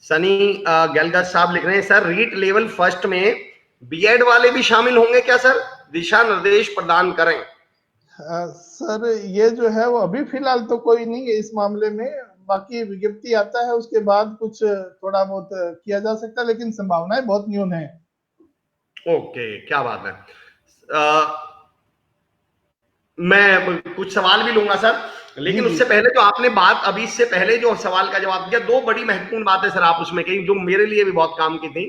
Speaker 1: Sunny Galgat साहब लिख रहे हैं, सर रीट लेवल फर्स्ट में बीएड वाले भी शामिल होंगे क्या सर, दिशा निर्देश प्रदान करें।
Speaker 2: सर ये जो है वो अभी फिलहाल तो कोई नहीं है इस मामले में। बाकी विज्ञप्ति आता है उसके बाद कुछ थोड़ा बहुत किया जा सकता है, लेकिन संभावनाएं बहुत न्यून है।
Speaker 1: ओके, क्या बात है। मैं कुछ सवाल भी लूंगा सर, लेकिन
Speaker 2: जी जी
Speaker 1: उससे पहले जो आपने बात अभी इससे पहले जो सवाल का जवाब दिया, दो बड़ी महत्वपूर्ण बातें सर आप उसमें कही जो मेरे लिए भी बहुत काम की थी,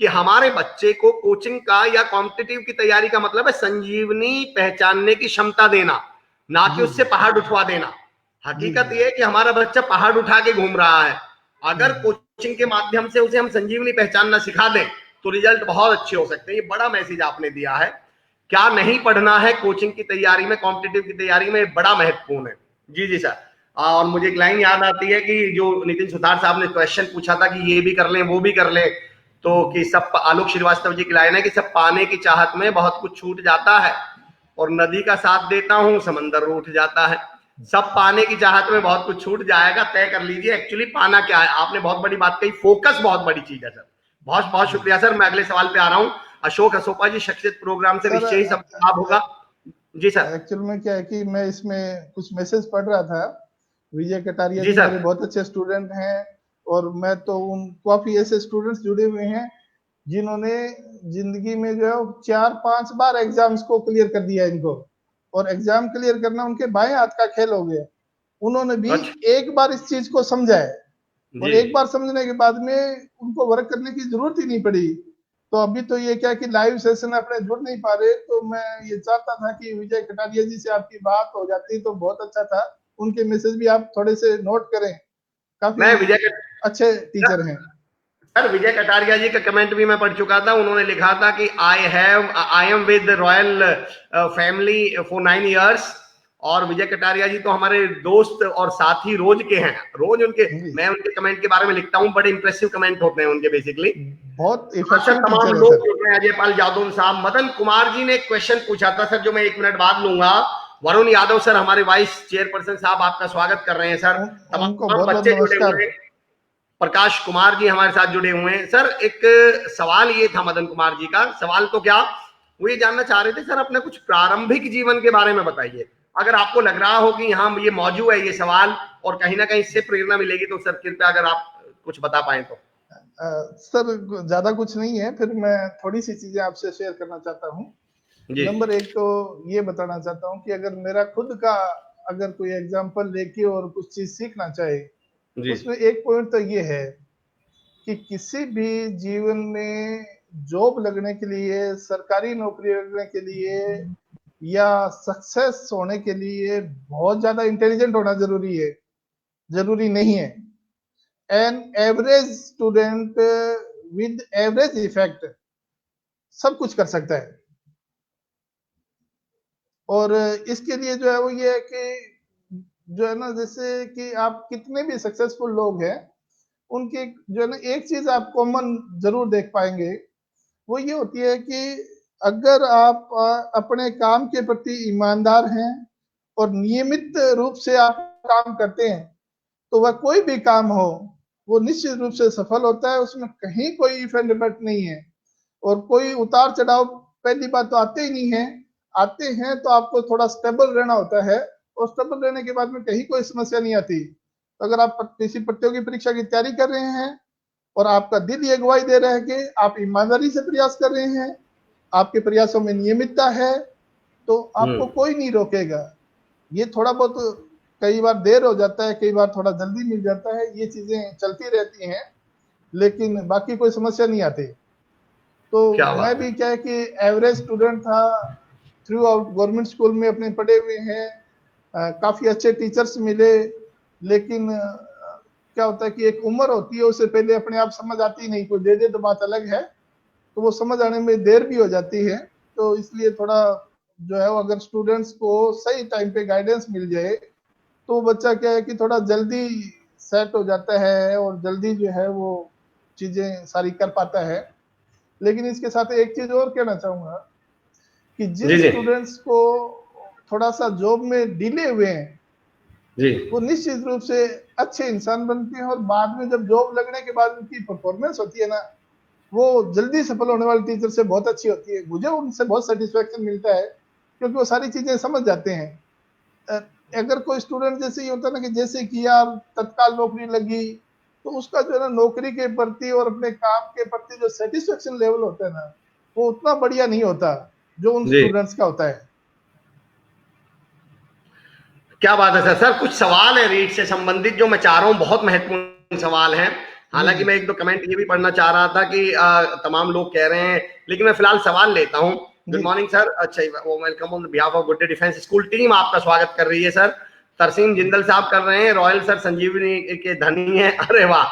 Speaker 1: कि हमारे बच्चे को कोचिंग का या कॉम्पिटिटिव की तैयारी का मतलब है संजीवनी पहचानने की क्षमता देना, ना कि
Speaker 2: जी
Speaker 1: उससे
Speaker 2: जी
Speaker 1: पहाड़ उठवा देना।
Speaker 2: जी
Speaker 1: हकीकत
Speaker 2: जी
Speaker 1: यह है कि हमारा बच्चा पहाड़ उठा के घूम रहा है। अगर
Speaker 2: हम्म,
Speaker 1: कोचिंग के माध्यम से उसे हम संजीवनी पहचानना सिखा दें तो रिजल्ट बहुत अच्छे हो सकते हैं। ये बड़ा मैसेज आपने दिया है। क्या नहीं पढ़ना है कोचिंग की तैयारी में, कॉम्पिटिटिव की तैयारी में, बड़ा महत्वपूर्ण है। जी जी सर। और मुझे एक लाइन याद आती है कि जो नितिन सुतार साहब ने क्वेश्चन पूछा था कि ये भी कर लें वो भी कर लें, तो कि सब, आलोक श्रीवास्तव जी की लाइन है कि सब पाने की चाहत में बहुत कुछ छूट जाता है, और नदी का साथ देता हूं समंदर रूठ जाता है। सब पाने की चाहत में बहुत कुछ छूट जाएगा, तय कर लीजिए एक्चुअली पाना क्या है। आपने बहुत बड़ी बात कही, फोकस बहुत बड़ी चीज है सर। बहुत बहुत
Speaker 2: जी
Speaker 1: शुक्रिया सर। मैं अगले सवाल पे आ रहा हूं। अशोक असोपा जी, शख्सियत प्रोग्राम से
Speaker 2: सर।
Speaker 1: निश्चय ही सब लाभ होगा। जी सर।
Speaker 2: एक्चुअल में क्या है कि मैं इसमें कुछ मैसेज पढ़ रहा था। विजय कटारिया
Speaker 1: जी
Speaker 2: जी
Speaker 1: सर।
Speaker 2: मेरे बहुत अच्छे स्टूडेंट हैं, और मैं तो उन काफी ऐसे स्टूडेंट्स जुड़े हुए हैं जिन्होंने जिंदगी में जो है 4-5 बार एग्जाम्स को क्लियर कर दिया इनको, और एग्जाम क्लियर करना उनके बाएं हाथ का खेल हो गया। उन्होंने भी
Speaker 1: अच्छा।
Speaker 2: एक बार इस चीज को समझा है, और
Speaker 1: जी।
Speaker 2: एक बार समझने के बाद में उनको वर्क करने की जरूरत ही नहीं पड़ी। तो अभी तो ये क्या कि लाइव सेशन अपने जुड़ नहीं पा रहे, तो मैं ये चाहता था कि विजय कटारिया जी से आपकी बात हो जाती तो बहुत अच्छा था। उनके मैसेज भी आप थोड़े से नोट करें, काफी
Speaker 1: मैं विजय
Speaker 2: अच्छे टीचर हैं।
Speaker 1: सर, विजय कटारिया जी का कमेंट भी मैं पढ़ चुका था। उन्होंने लिखा था कि I am with royal family for 9 years। और विजय कटारिया जी तो हमारे दोस्त और साथी रोज के हैं। रोज उनके,
Speaker 2: जी,
Speaker 1: मैं उनके कमेंट के बारे में लिखता हूँ, बड़े इंप्रेसिव कमेंट होते हैं उनके बेसिकली।
Speaker 2: बहुत
Speaker 1: सर
Speaker 2: इफेक्टिव
Speaker 1: तमाम
Speaker 2: टीचर है
Speaker 1: लोग
Speaker 2: सर।
Speaker 1: जुड़ रहे हैं। अजय पाल यादव साहब, मदन कुमार जी ने एक क्वेश्चन पूछा था सर, जो मैं 1 मिनट बाद लूंगा। वरुण यादव सर, हमारे वाइस चेयरपर्सन साहब, आपका स्वागत कर रहे हैं सर।
Speaker 2: उनको
Speaker 1: तमाम
Speaker 2: बहुत बहुत
Speaker 1: बच्चे जुड़े
Speaker 2: नमस्कार।
Speaker 1: हुए हैं। प्रकाश कुमार जी हमारे साथ जुड़े हुए हैं सर। एक सवाल ये था मदन कुमार जी का, सवाल तो क्या, वो ये जानना चाह रहे थे सर, अपने कुछ प्रारंभिक जीवन के बारे में बताइए। अगर आपको लग रहा हो कि यहाँ ये मौजूद है ये सवाल, और कहीं ना कहीं इससे प्रेरणा मिलेगी, तो सर कृपया अगर आप कुछ बता पाए तो।
Speaker 2: सर ज्यादा कुछ नहीं है, फिर मैं थोड़ी सी चीजें आपसे शेयर करना चाहता हूँ।
Speaker 1: जी
Speaker 2: नंबर एक तो ये बताना चाहता हूँ कि अगर मेरा खुद का अगर कोई एग्जाम्पल लेके और कुछ चीज सीखना चाहे,
Speaker 1: जी
Speaker 2: उसमें एक पॉइंट तो ये है कि किसी भी जीवन में जॉब लगने के लिए, सरकारी नौकरी लगने के लिए, या सक्सेस होने के लिए बहुत ज्यादा इंटेलिजेंट होना जरूरी है, जरूरी नहीं है। An average student with average effect सब कुछ कर सकता है। और इसके लिए जो है वो ये है कि जो है ना, जैसे कि आप कितने भी सक्सेसफुल लोग हैं, उनकी जो है ना एक चीज आप कॉमन जरूर देख पाएंगे, वो ये होती है कि अगर आप अपने काम के प्रति ईमानदार हैं और नियमित रूप से आप काम करते हैं, तो वह कोई भी काम हो वो निश्चित रूप से सफल होता है। उसमें कहीं कोई इफेक्ट डिफेक्ट नहीं है, और कोई उतार चढ़ाव पहली बात तो आते ही नहीं है। आते हैं तो आपको थोड़ा स्टेबल रहना होता है, और स्टेबल रहने के बाद में कहीं कोई समस्या नहीं आती। तो अगर आप किसी प्रतियोगी परीक्षा की तैयारी कर रहे हैं और आपका दिल ये गवाही दे रहा है कि आप ईमानदारी से प्रयास कर रहे हैं, आपके प्रयासों में नियमितता है, तो आपको कोई नहीं रोकेगा। ये थोड़ा बहुत कई बार देर हो जाता है, कई बार थोड़ा जल्दी मिल जाता है, ये चीजें चलती रहती हैं, लेकिन बाकी कोई समस्या नहीं आती। तो
Speaker 1: क्या
Speaker 2: मैं
Speaker 1: बात है।
Speaker 2: भी क्या है कि एवरेज स्टूडेंट था, थ्रू आउट गवर्नमेंट स्कूल में अपने पढ़े हुए हैं, काफी अच्छे टीचर्स मिले, लेकिन क्या होता है कि एक उम्र होती है, उससे पहले अपने आप समझ आती नहीं, कोई दे दे तो बात अलग है, तो वो समझ आने में देर भी हो जाती है। तो इसलिए थोड़ा जो है वो अगर स्टूडेंट्स को सही टाइम पे गाइडेंस मिल जाए, तो बच्चा क्या है कि थोड़ा जल्दी सेट हो जाता है और जल्दी जो है वो चीजें सारी कर पाता है। लेकिन इसके साथ एक चीज और कहना चाहूंगा कि जिन
Speaker 1: जी जी
Speaker 2: स्टूडेंट्स को थोड़ा सा जॉब में डिले हुए हैं,
Speaker 1: जी।
Speaker 2: वो निश्चित रूप से अच्छे इंसान बनते हैं, और बाद में जब जॉब लगने के बाद उनकी परफॉर्मेंस होती है ना, वो जल्दी सफल होने वाले टीचर से बहुत अच्छी होती है। मुझे उनसे बहुत सेटिस्फेक्शन मिलता है, क्योंकि वो सारी चीजें समझ जाते हैं। अगर कोई स्टूडेंट जैसे ही होता है ना कि जैसे कि यार तत्काल नौकरी लगी, तो उसका जो है ना नौकरी के प्रति और अपने काम के प्रति जो सेटिस्फेक्शन लेवल होता है ना, वो उतना बढ़िया नहीं होता। जो उन
Speaker 1: जी,
Speaker 2: स्टूडेंट्स का होता है।
Speaker 1: क्या बात है सर। सर कुछ सवाल है रीट से संबंधित जो मैं चाह रहा हूँ, बहुत महत्वपूर्ण सवाल है।
Speaker 2: जी
Speaker 1: हालांकि
Speaker 2: जी
Speaker 1: मैं एक दो कमेंट ये भी पढ़ना चाह रहा था कि तमाम लोग कह रहे हैं, लेकिन मैं फिलहाल सवाल लेता हूँ। गुड
Speaker 2: जी।
Speaker 1: Morning sir. अच्छा, वो welcome on behalf of good day defence school team आपका स्वागत कर रही है सर। तरसीम जिंदल साहब कर रहे हैं, रॉयल सर संजीवनी के धनी है। अरे वाह,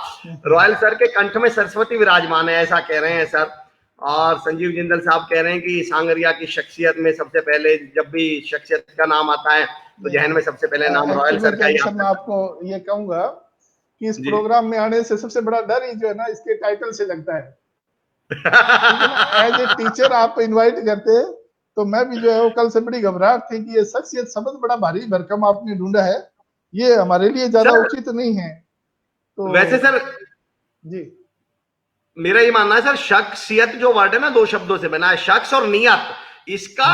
Speaker 1: रॉयल सर के कंठ में सरस्वती विराजमान है, ऐसा कह रहे हैं सर। और संजीव जिंदल साहब कह रहे हैं कि सांगरिया की शख्सियत में सबसे पहले जब भी शख्सियत का नाम आता है तो
Speaker 2: नहीं
Speaker 1: जहन में सबसे पहले नाम रॉयल
Speaker 2: एक्चुअल में
Speaker 1: सर
Speaker 2: क्या
Speaker 1: का
Speaker 2: है
Speaker 1: ही
Speaker 2: कि सर
Speaker 1: आता
Speaker 2: मैं
Speaker 1: है
Speaker 2: आपको ये कहूंगा कि इस
Speaker 1: जी।
Speaker 2: प्रोग्राम में आने से सबसे बड़ा डर ही जो है ना इसके टाइटल से लगता है। क्योंकि ना एज ए टीचर आप इनवाइट करते हैं, तो मैं भी जो है वो कल से बड़ी घबराहट थी कि ये शख्सियत शब्द बड़ा भारी भरकम आपने ढूंढा है, ये हमारे लिए ज्यादा
Speaker 1: सर
Speaker 2: उचित नहीं है। तो
Speaker 1: वैसे सर
Speaker 2: जी
Speaker 1: मेरा ये मानना है सर, शख्सियत जो वर्ड है ना, दो शब्दों से बना है, शख्स और नियत। इसका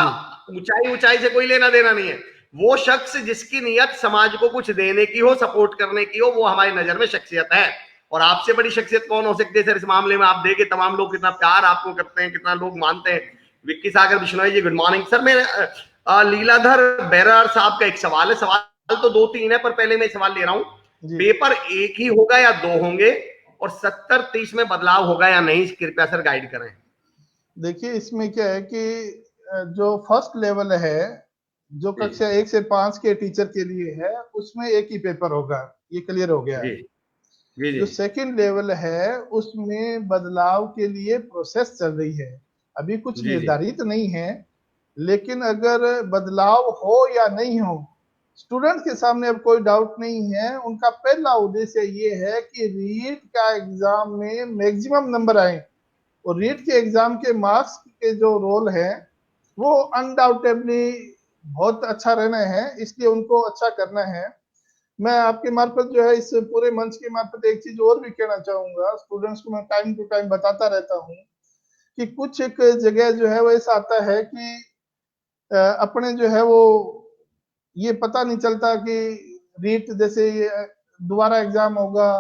Speaker 2: जी
Speaker 1: ऊंचाई ऊंचाई से कोई लेना देना नहीं है। वो शख्स जिसकी नियत समाज को कुछ देने की हो, सपोर्ट करने की हो, वो हमारी नजर में शख्सियत है। और आपसे बड़ी शख्सियत कौन हो सकती है सर इस मामले में? आप देखे तमाम लोग कितना प्यार आपको करते हैं, कितना लोग मानते हैं। विक्की सागर Bishnoi ji good morning sir. मैं लीलाधर बेरार साहब का एक सवाल है। सवाल तो दो तीन है, पर पहले मैं सवाल ले रहा हूं।
Speaker 2: जी।
Speaker 1: पेपर एक ही होगा या दो होंगे? और 70-30 में बदलाव होगा या नहीं, कृपया सर गाइड करें।
Speaker 2: देखिए इसमें क्या है कि जो फर्स्ट लेवल है, जो
Speaker 1: जी
Speaker 2: कक्षा 1 से 5 के टीचर के लिए है, उसमें एक ही पेपर होगा, ये क्लियर हो गया।
Speaker 1: जी जी जी
Speaker 2: जो सेकंड लेवल है उसमें बदलाव के लिए प्रोसेस चल रही है, अभी कुछ
Speaker 1: जी जी
Speaker 2: निर्धारित नहीं है। लेकिन अगर बदलाव हो या नहीं हो, स्टूडेंट के सामने अब कोई डाउट नहीं है। उनका पहला उद्देश्य ये है कि रीट का एग्जाम में मैक्सिमम नंबर आए, और रीट के एग्जाम के मार्क्स के जो रोल है वो अनडाउटेबली बहुत अच्छा रहना है, इसलिए उनको अच्छा करना है। मैं आपके मार्फत जो है इस पूरे मंच के मार्फत एक चीज और भी कहना चाहूंगा, स्टूडेंट्स को मैं टाइम टू टाइम बताता रहता हूँ कि कुछ एक जगह जो है वो ऐसा आता है कि अपने जो है वो ये पता नहीं चलता कि रीट जैसे ये दोबारा एग्जाम होगा,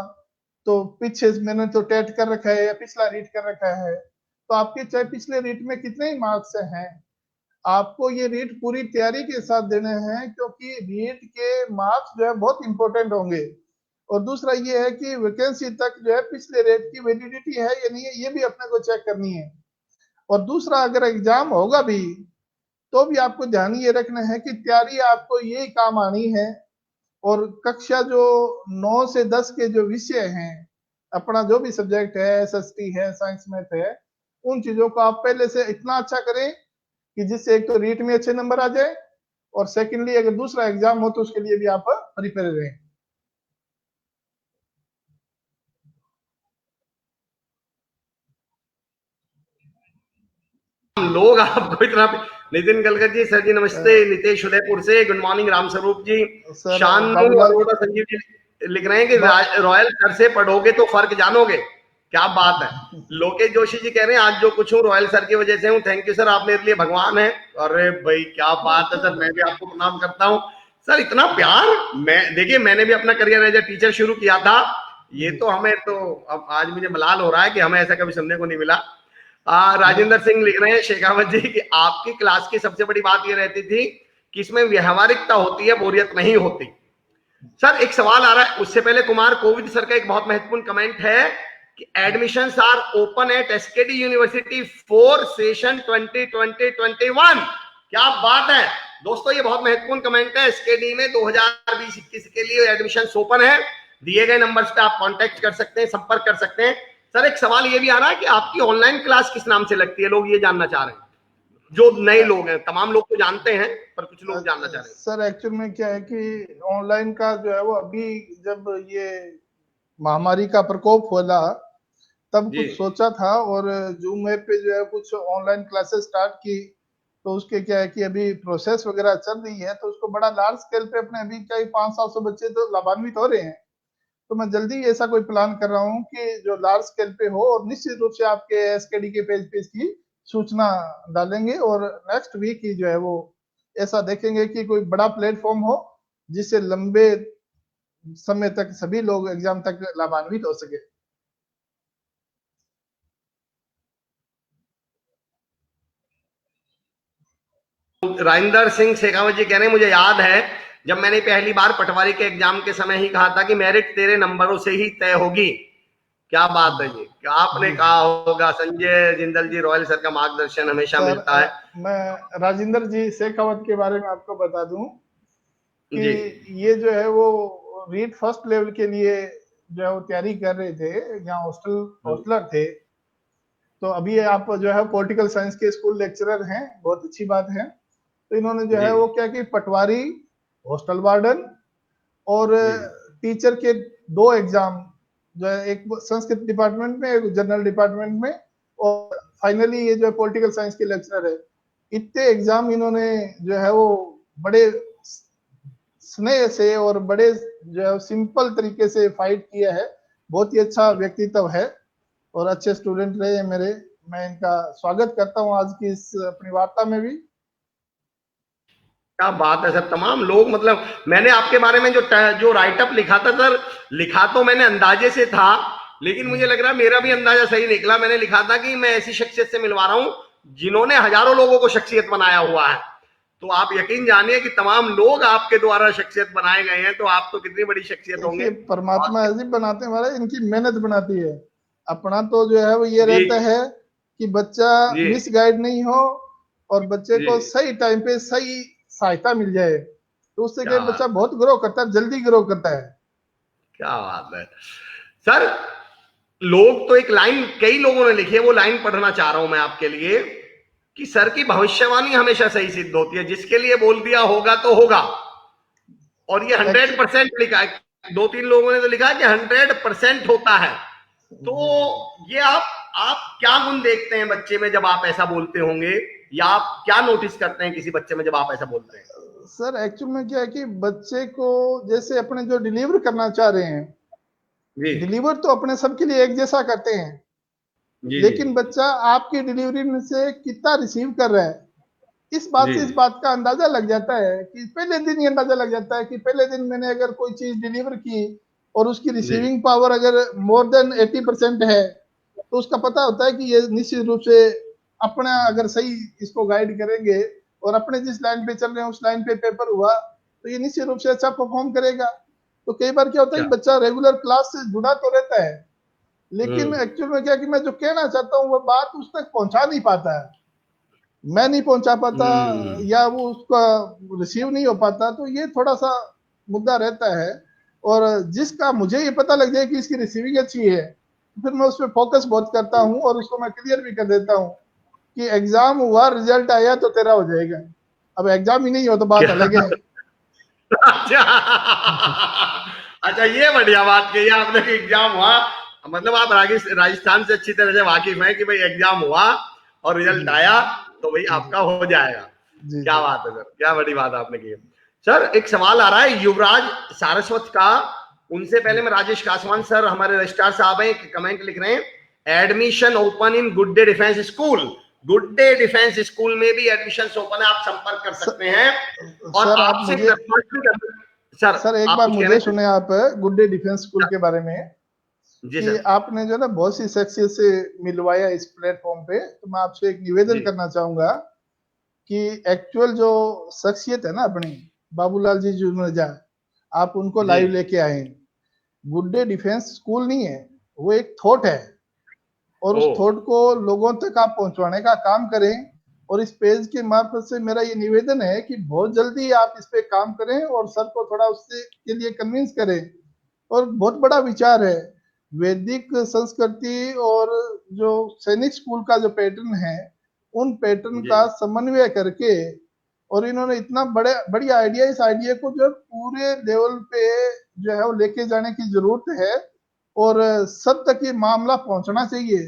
Speaker 2: तो पीछे मैंने तो टेट कर रखा है या पिछला रीट कर रखा है, तो आपके चाहे पिछले रीट में कितने ही मार्क्स हैं, आपको ये रीट पूरी तैयारी के साथ देने हैं, क्योंकि रीट के मार्क्स जो है बहुत इंपॉर्टेंट होंगे। और दूसरा ये है कि वैकेंसी तक जो है पिछले रेट की वैलिडिटी है या नहीं है, ये भी अपने को चेक करनी है। और दूसरा अगर एग्जाम होगा भी, तो भी आपको ध्यान ये रखना है कि तैयारी आपको ये काम आनी है। और कक्षा जो 9 से 10 के जो विषय हैं, अपना जो भी सब्जेक्ट है, एसएसटी है, साइंस मैथ है, उन चीजों को आप पहले से इतना अच्छा करें कि जिससे एक तो रीट में अच्छे नंबर आ जाए, और सेकेंडली अगर दूसरा एग्जाम हो तो उसके लिए भी आप प्रिपेयर रहें।
Speaker 1: हम लोग आपको इतना। नितिन गलगत जी सर जी नमस्ते। नितेश उदयपुर से good morning. Ram Swaroop ji,
Speaker 2: sir
Speaker 1: Shanu
Speaker 2: Babulal
Speaker 1: Arora Sanjeev ji लिख रहे हैं कि
Speaker 2: बा,
Speaker 1: रॉयल सर से पढ़ोगे तो फर्क जानोगे। क्या बात है। लोकेश जोशी जी कह रहे हैं आज जो कुछ हूँ रॉयल सर की वजह से हूँ। थैंक यू सर, आप मेरे लिए भगवान है। अरे भाई क्या बात है सर, मैं भी आपको प्रणाम करता हूँ सर। इतना प्यार। मैं देखिए, मैंने भी अपना करियर एज ए टीचर शुरू किया था। ये
Speaker 2: जी
Speaker 1: तो हमें तो अब आज मुझे मलाल हो रहा है कि हमें ऐसा कभी सुनने को नहीं मिला। राजेंद्र
Speaker 2: नहीं
Speaker 1: सिंह लिख रहे हैं शेखावत जी कि आपकी क्लास की सबसे बड़ी बात ये रहती थी कि इसमें व्यवहारिकता होती है, बोरियत नहीं होती। सर एक सवाल आ रहा है, उससे पहले कुमार कोविद सर का एक बहुत महत्वपूर्ण कमेंट है कि admissions are open at SKD university for session 2020-21। क्या बात है दोस्तों, ये बहुत महत्वपूर्ण कमेंट है। एसकेडी में 2020-21 के लिए एडमिशन ओपन है। दिए गए नंबर्स पे आप कांटेक्ट कर सकते हैं, संपर्क कर सकते हैं। सर एक सवाल ये भी आ रहा है कि आपकी ऑनलाइन क्लास किस नाम से लगती है, लोग ये जानना चाह रहे हैं। जो नए लोग हैं, तमाम लोग तो जानते हैं, पर कुछ लोग जानना चाह रहे हैं।
Speaker 2: सर एक्चुअल में क्या है कि ऑनलाइन का जो है वो अभी जब ये महामारी का प्रकोप होला, तब
Speaker 1: जी
Speaker 2: कुछ सोचा था और जूम ऐप पे जो है कुछ ऑनलाइन क्लासेस स्टार्ट की। तो उसके क्या है कि अभी प्रोसेस वगैरह चल रही है, तो उसको बड़ा लार्ज स्केल पे अपने अभी क्या 500-700 बच्चे तो लाभान्वित हो रहे हैं। तो मैं जल्दी ऐसा कोई प्लान कर रहा हूँ कि जो लार्ज स्केल पे हो, और निश्चित रूप से आपके एसकेडी के पेज पे इसकी सूचना डालेंगे। और नेक्स्ट वीक ही जो है वो ऐसा देखेंगे कि कोई बड़ा प्लेटफॉर्म हो जिससे लंबे समय तक सभी लोग एग्जाम तक लाभान्वित हो सके।
Speaker 1: राइंदर सिंह शेखावत जी कह रहे हैं, मुझे याद है जब मैंने पहली बार पटवारी के एग्जाम के समय ही कहा था कि मेरिट तेरे नंबरों से ही तय होगी। क्या बात है जी, क्या आपने
Speaker 2: जी
Speaker 1: कहा होगा। संजय जिंदल जी, रॉयल सर का मार्गदर्शन हमेशा
Speaker 2: सर,
Speaker 1: मिलता है।
Speaker 2: मैं राजेंद्र जी शेखावत के बारे में आपको बता दूं कि
Speaker 1: जी
Speaker 2: ये जो है वो रीट फर्स्ट लेवल के लिए जो है वो तैयारी कर रहे थे, जहाँ हॉस्टलर थे। तो अभी आप जो है पॉलिटिकल साइंस के स्कूल लेक्चरर हैं, बहुत अच्छी बात है। तो इन्होंने जो
Speaker 1: जी
Speaker 2: है वो क्या कि पटवारी, हॉस्टल वार्डन और
Speaker 1: जी
Speaker 2: टीचर के 2 एग्जाम जो है, एक संस्कृत डिपार्टमेंट में, एक जनरल डिपार्टमेंट में, और फाइनली ये जो है पॉलिटिकल साइंस के लेक्चरर है। इतने एग्जाम इन्होंने जो है वो बड़े स्नेह से और बड़े जो है सिंपल तरीके से फाइट किया है। बहुत ही अच्छा व्यक्तित्व है और अच्छे स्टूडेंट रहे हैं मेरे। मैं इनका स्वागत करता हूँ आज की इस अपनी वार्ता में भी।
Speaker 1: क्या बात है सर। तमाम लोग, मतलब मैंने आपके बारे में जो जो राइटअप लिखा था सर, लिखा तो मैंने अंदाजे से था, लेकिन मुझे लग रहा है मेरा भी अंदाजा सही निकला। मैंने लिखा था कि मैं ऐसी शख्सियत से मिलवा रहा हूं जिन्होंने हजारों लोगों को शख्सियत बनाया हुआ है। तो आप यकीन जानिए कि तमाम लोग आपके द्वारा शख्सियत बनाए गए हैं, तो आप तो कितनी बड़ी शख्सियत होंगे।
Speaker 2: देखिए, परमात्मा
Speaker 1: और
Speaker 2: ऐसे ही बनाते हैं महाराज, इनकी मेहनत बनाती है। अपना तो जो है वो ये
Speaker 1: जी
Speaker 2: रहता है कि बच्चा
Speaker 1: जी
Speaker 2: मिसगाइड नहीं हो और बच्चे
Speaker 1: जी,
Speaker 2: को सही टाइम पे सही सहायता मिल जाए, तो उससे
Speaker 1: क्या
Speaker 2: क्या बच्चा
Speaker 1: बात,
Speaker 2: बहुत ग्रो करता है, जल्दी ग्रो करता है।
Speaker 1: क्या बात है सर। लोग तो एक लाइन कई लोगों ने लिखी है, वो लाइन पढ़ना चाह रहा हूं मैं आपके लिए, कि सर की भविष्यवाणी हमेशा सही सिद्ध होती है, जिसके लिए बोल दिया होगा तो होगा। और ये
Speaker 2: एक्चु
Speaker 1: 100% लिखा है। 2-3 लोगों ने तो लिखा है कि 100% होता है। तो
Speaker 2: जी जी।
Speaker 1: ये आप क्या गुण देखते हैं बच्चे में जब आप ऐसा बोलते होंगे, या आप क्या नोटिस करते हैं किसी बच्चे में जब आप ऐसा बोलते हैं?
Speaker 2: सर एक्चुअल में क्या है कि बच्चे को जैसे अपने जो डिलीवर करना चाह रहे हैं,
Speaker 1: जी
Speaker 2: डिलीवर तो अपने सबके लिए एक जैसा करते हैं,
Speaker 1: जी जी
Speaker 2: लेकिन बच्चा आपकी डिलीवरी में से कितना रिसीव कर रहा है, इस बात
Speaker 1: जी
Speaker 2: से इस बात का अंदाजा लग जाता है कि पहले दिन ही अंदाजा लग जाता है कि पहले दिन मैंने अगर कोई चीज डिलीवर की और उसकी
Speaker 1: जी
Speaker 2: रिसीविंग पावर अगर मोर देन 80% है, तो उसका पता होता है कि ये निश्चित रूप से अपना अगर सही इसको गाइड करेंगे और अपने जिस लाइन पे चल रहे हैं उस लाइन पे पेपर हुआ, तो ये निश्चित रूप से अच्छा परफॉर्म करेगा। तो कई बार क्या होता है
Speaker 1: क्या,
Speaker 2: कि बच्चा रेगुलर क्लास से जुड़ा तो रहता है, लेकिन
Speaker 1: हम्म,
Speaker 2: एक्चुअल में क्या कि मैं जो कहना चाहता हूँ वो बात उस तक पहुंचा नहीं पाता है, मैं नहीं पहुंचा पाता,
Speaker 1: हम्म,
Speaker 2: या वो उसका रिसीव नहीं हो पाता, तो ये थोड़ा सा मुद्दा रहता है। और जिसका मुझे ये पता लग जाए कि इसकी रिसीविंग अच्छी है, तो फिर मैं उस पर फोकस बहुत करता हूँ और उसको मैं क्लियर भी कर देता हूँ कि एग्जाम हुआ, रिजल्ट आया तो तेरा हो जाएगा। अब एग्जाम ही नहीं हो तो बात
Speaker 1: क्या,
Speaker 2: अलग है।
Speaker 1: अच्छा, अच्छा, ये बढ़िया बात कही आपने कि एग्जाम हुआ, मतलब आप राजस्थान से अच्छी तरह से वाकिफ हैं कि भाई एग्जाम हुआ और रिजल्ट
Speaker 2: जी
Speaker 1: आया तो भाई
Speaker 2: जी
Speaker 1: आपका हो जाएगा।
Speaker 2: जी
Speaker 1: क्या
Speaker 2: जी।
Speaker 1: बात है सर, क्या बड़ी बात आपने की है। सर एक सवाल आ रहा है युवराज सारस्वत का। उनसे पहले मैं राजेश कासवान सर, हमारे रजिस्ट्रार साहब हैं, कमेंट लिख रहे हैं, admission open in good day defence school. Good day defence school में भी एडमिशन ओपन है, आप संपर्क कर
Speaker 2: स-
Speaker 1: सकते हैं। और
Speaker 2: सर आप
Speaker 1: आपसे
Speaker 2: मुझे
Speaker 1: दरख्वास्त भी कर, सर
Speaker 2: सर एक
Speaker 1: आप
Speaker 2: बार
Speaker 1: कुछ कहना
Speaker 2: मुझे सुने
Speaker 1: चाहते
Speaker 2: आप गुड डे डिफेंस स्कूल के बारे में,
Speaker 1: हैं? जी
Speaker 2: कि
Speaker 1: सर।
Speaker 2: आपने जो है ना बहुत सी शख्सियत से मिलवाया इस प्लेटफॉर्म पे, तो मैं आपसे एक निवेदन
Speaker 1: जी
Speaker 2: करना चाहूंगा कि एक्चुअल जो शख्सियत है ना अपनी, बाबूलाल जी जुनेजा, आप उनको
Speaker 1: जी
Speaker 2: लाइव लेके आए। गुड डे डिफेंस स्कूल नहीं है, वो एक थॉट है, और
Speaker 1: ओ,
Speaker 2: उस थॉट को लोगों तक आप पहुंचवाने का काम करें। और इस पेज के मार्फत से मेरा ये निवेदन है कि बहुत जल्दी आप इस पे काम करें और सर को थोड़ा उससे के लिए कन्विंस करें। और बहुत बड़ा विचार है, वैदिक संस्कृति और जो सैनिक स्कूल का जो पैटर्न है, उन पैटर्न
Speaker 1: जी
Speaker 2: का समन्वय करके, और इन्होंने इतना बड़े बढ़िया आइडिया, इस आइडिया को जो पूरे लेवल पे जो है वो लेके जाने की जरूरत है और सब तक ये मामला पहुंचना चाहिए।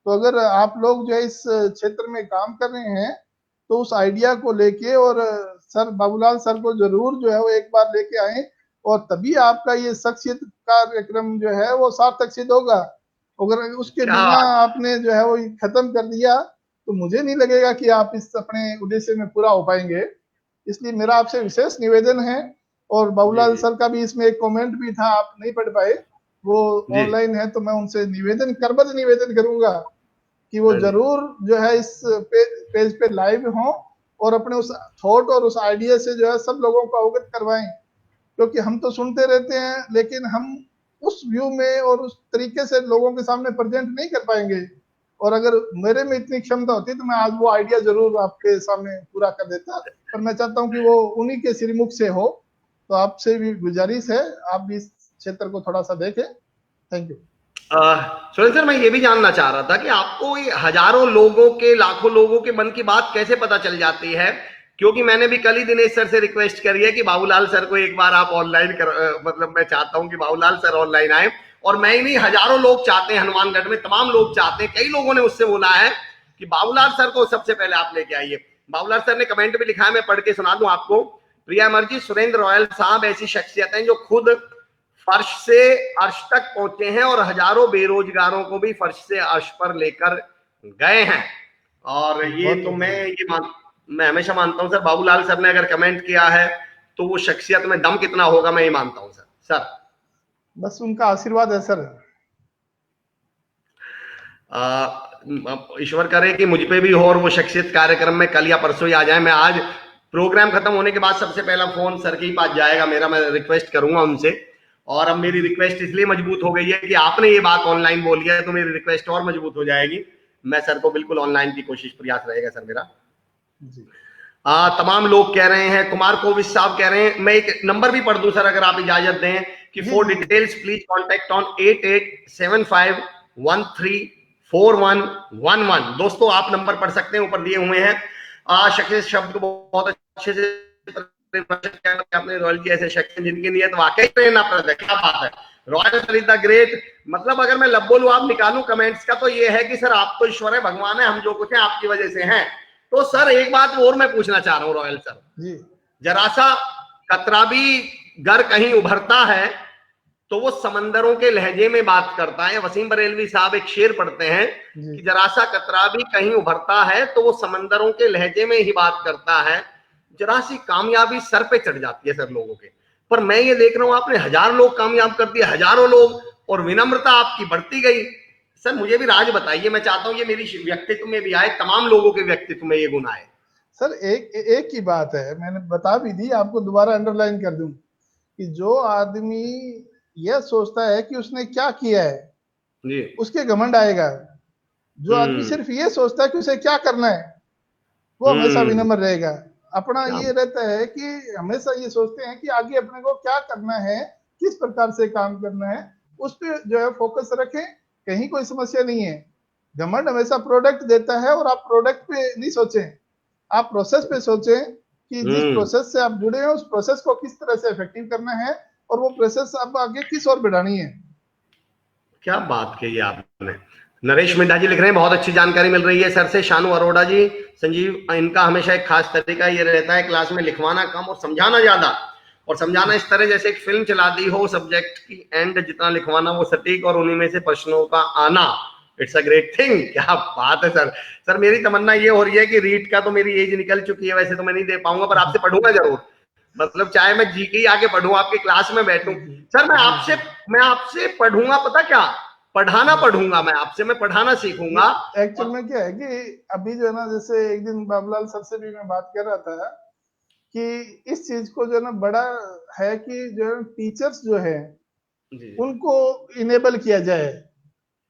Speaker 2: तो अगर आप लोग जो है इस क्षेत्र में काम कर रहे हैं, तो उस आइडिया को लेके और सर बाबूलाल सर को जरूर जो है वो एक बार लेके आए, और तभी आपका ये शख्सियत कार्यक्रम जो है वो सार्थक सिद्ध होगा। अगर उसके
Speaker 1: क्या
Speaker 2: बिना
Speaker 1: बात,
Speaker 2: आपने जो है वो खत्म कर दिया, तो मुझे नहीं लगेगा कि आप इस अपने उद्देश्य में पूरा हो पाएंगे। इसलिए मेरा आपसे विशेष निवेदन है। और
Speaker 1: जी
Speaker 2: बाबूलाल
Speaker 1: जी
Speaker 2: सर का भी इसमें एक कमेंट भी था, आप नहीं पढ़ पाए, वो
Speaker 1: जी,
Speaker 2: ऑनलाइन है, तो मैं उनसे निवेदन करबद्ध निवेदन करूंगा कि वो
Speaker 1: हाँ जी,
Speaker 2: जरूर जो है इस पेज पे लाइव हों और अपने उस थॉट और उस आइडिया से जो है सब लोगों को अवगत करवाएं, क्योंकि हम तो सुनते रहते हैं लेकिन हम उस व्यू में और उस तरीके से लोगों के सामने प्रेजेंट नहीं कर पाएंगे। और अगर मेरे में इतनी क्षमता होती तो मैं आज वो आइडिया जरूर आपके सामने पूरा कर देता, पर मैं चाहता हूं कि वो उन्हीं के श्रीमुख से हो। तो आपसे भी गुजारिश है, आप भी इस क्षेत्र को थोड़ा सा देखें। Thank you.
Speaker 1: सुरेंद्र सर, मैं ये भी जानना चाह रहा था कि आपको ये हजारों लोगों के, लाखों लोगों के मन की बात कैसे पता चल जाती है? क्योंकि मैंने भी कल ही दिनेश सर से रिक्वेस्ट करी है कि बाबूलाल सर को एक बार आप ऑनलाइन मतलब मैं चाहता हूं कि बाबूलाल सर ऑनलाइन आए, और मैं ही नहीं, हजारों लोग चाहते हैं, हनुमानगढ़ में तमाम लोग चाहते हैं। कई लोगों ने मुझसे बोला है कि बाबूलाल सर को सबसे पहले आप लेके आइए। बाबूलाल सर ने कमेंट भी लिखा है, मैं पढ़ के सुना दूं आपको। प्रिया अमर जी, सुरेंद्र रॉयल साहब ऐसी शख्सियत हैं जो खुद फर्श से अर्श तक पहुंचे हैं और हजारों बेरोजगारों को भी फर्श से अर्श पर लेकर गए हैं। और ये तो मैं हमेशा मानता हूं सर, बाबूलाल सर ने अगर कमेंट किया है तो वो शख्सियत में दम कितना होगा मैं ये मानता हूं सर।
Speaker 2: बस उनका आशीर्वाद है सर।
Speaker 1: ईश्वर करे कि मुझ पे भी हो और वो शख्सियत कार्यक्रम में कल या परसों ही आ जाए। मैं आज प्रोग्राम खत्म होने के बाद सबसे पहला फोन सर के ही पास जाएगा मेरा, मैं रिक्वेस्ट करूंगा उनसे। और अब मेरी रिक्वेस्ट इसलिए मजबूत हो गई है कि आपने ये बात ऑनलाइन बोली है, तो मेरी रिक्वेस्ट और मजबूत हो जाएगी। मैं सर को बिल्कुल ऑनलाइन की कोशिश, प्रयास रहेगा सर मेरा जी। तमाम लोग कह रहे हैं, कुमार कोविद साहब कह रहे हैं, मैं एक नंबर भी पढ़ दूं सर अगर आप इजाजत दें, कि for details please contact on 8875134111। दोस्तों आप नंबर पढ़ सकते हैं, ऊपर दिए हुए हैं। शख्सियत शब्द को बहुत अच्छे से आपने, रॉयल जी ऐसे शख्स जिनकी नियत वाकई प्रेरणाप्रद है। क्या बात है, royal sir is the great. मतलब अगर मैं लब बोलूं आप निकालूं कमेंट्स का तो ये है कि सर आप तो ईश्वर है, भगवान है, हम जो कुछ है आपकी वजह से हैं। तो सर एक बात और मैं पूछना चाह रहा हूं रॉयल सर जी, जरा सा कतरा भी गर कहीं उभरता है तो वो समंदरों के लहजे में बात करता है। वसीम बरेलवी साहब एक शेर पढ़ते हैं कि जरा सा कतरा भी कहीं उभरता है तो वो समंदरों के लहजे में ही बात करता है। जरा सी कामयाबी सर पे चढ़ जाती है सर लोगों के, पर मैं ये देख रहा हूं आपने हजार लोग कामयाब कर दिए, हजारों लोग, और विनम्रता आपकी बढ़ती गई। सर मुझे भी राज बताइए, मैं चाहता हूं ये मेरी व्यक्तित्व में भी आए, तमाम लोगों के व्यक्तित्व में ये गुण आए।
Speaker 2: सर एक ही बात है, मैंने बता भी दी, आपको दोबारा अंडरलाइन कर दूं कि जो आदमी यह सोचता है कि उसने क्या किया है जी, उसके घमंड आएगा। जो आदमी सिर्फ ये सोचता है कि उसे क्या करना है वो हमेशा विनम्र रहेगा। अपना ये रहता है कि हमेशा ये सोचते हैं कि आगे अपने को क्या करना है, किस प्रकार से काम करना है, उस पर जो है फोकस रखें, कहीं कोई समस्या नहीं है। घमंड हमेशा प्रोडक्ट देता है और आप प्रोडक्ट पे नहीं सोचें, आप प्रोसेस पे सोचें कि जिस प्रोसेस से आप जुड़े हैं उस प्रोसेस को किस तरह से इफेक्टिव करना है और वो प्रोसेस आप आगे किस ओर बढ़ानी है।
Speaker 1: क्या बात कही आपने। नरेश मिड्ढा जी लिख रहे हैं बहुत अच्छी जानकारी मिल रही है सर से। शानू अरोड़ा जी, संजीव, इनका हमेशा एक खास तरीका ये रहता है क्लास में लिखवाना कम और समझाना ज्यादा, और समझाना इस तरह जैसे एक फिल्म चला दी हो, सब्जेक्ट की एंड जितना लिखवाना वो सटीक और उन्हीं में से प्रश्नों का आना। It's a great thing. क्या बात है सर। सर मेरी तमन्ना ये हो रही है कि रीट का तो मेरी एज निकल चुकी है, वैसे तो मैं नहीं दे पाऊंगा, पर आपसे पढ़ूंगा जरूर। मतलब चाहे मैं जी के ही आके पढ़ूं, आपकी क्लास में बैठूं, सर मैं आपसे पढ़ूंगा, पता क्या, पढ़ाना पढ़ूंगा मैं आपसे, मैं पढ़ाना सीखूंगा।
Speaker 2: एक्चुअल में क्या है कि अभी जो है ना, जैसे एक दिन बाबूलाल सर से भी मैं बात कर रहा था कि इस चीज को जो है ना बड़ा है कि जो है टीचर्स जो है उनको इनेबल किया जाए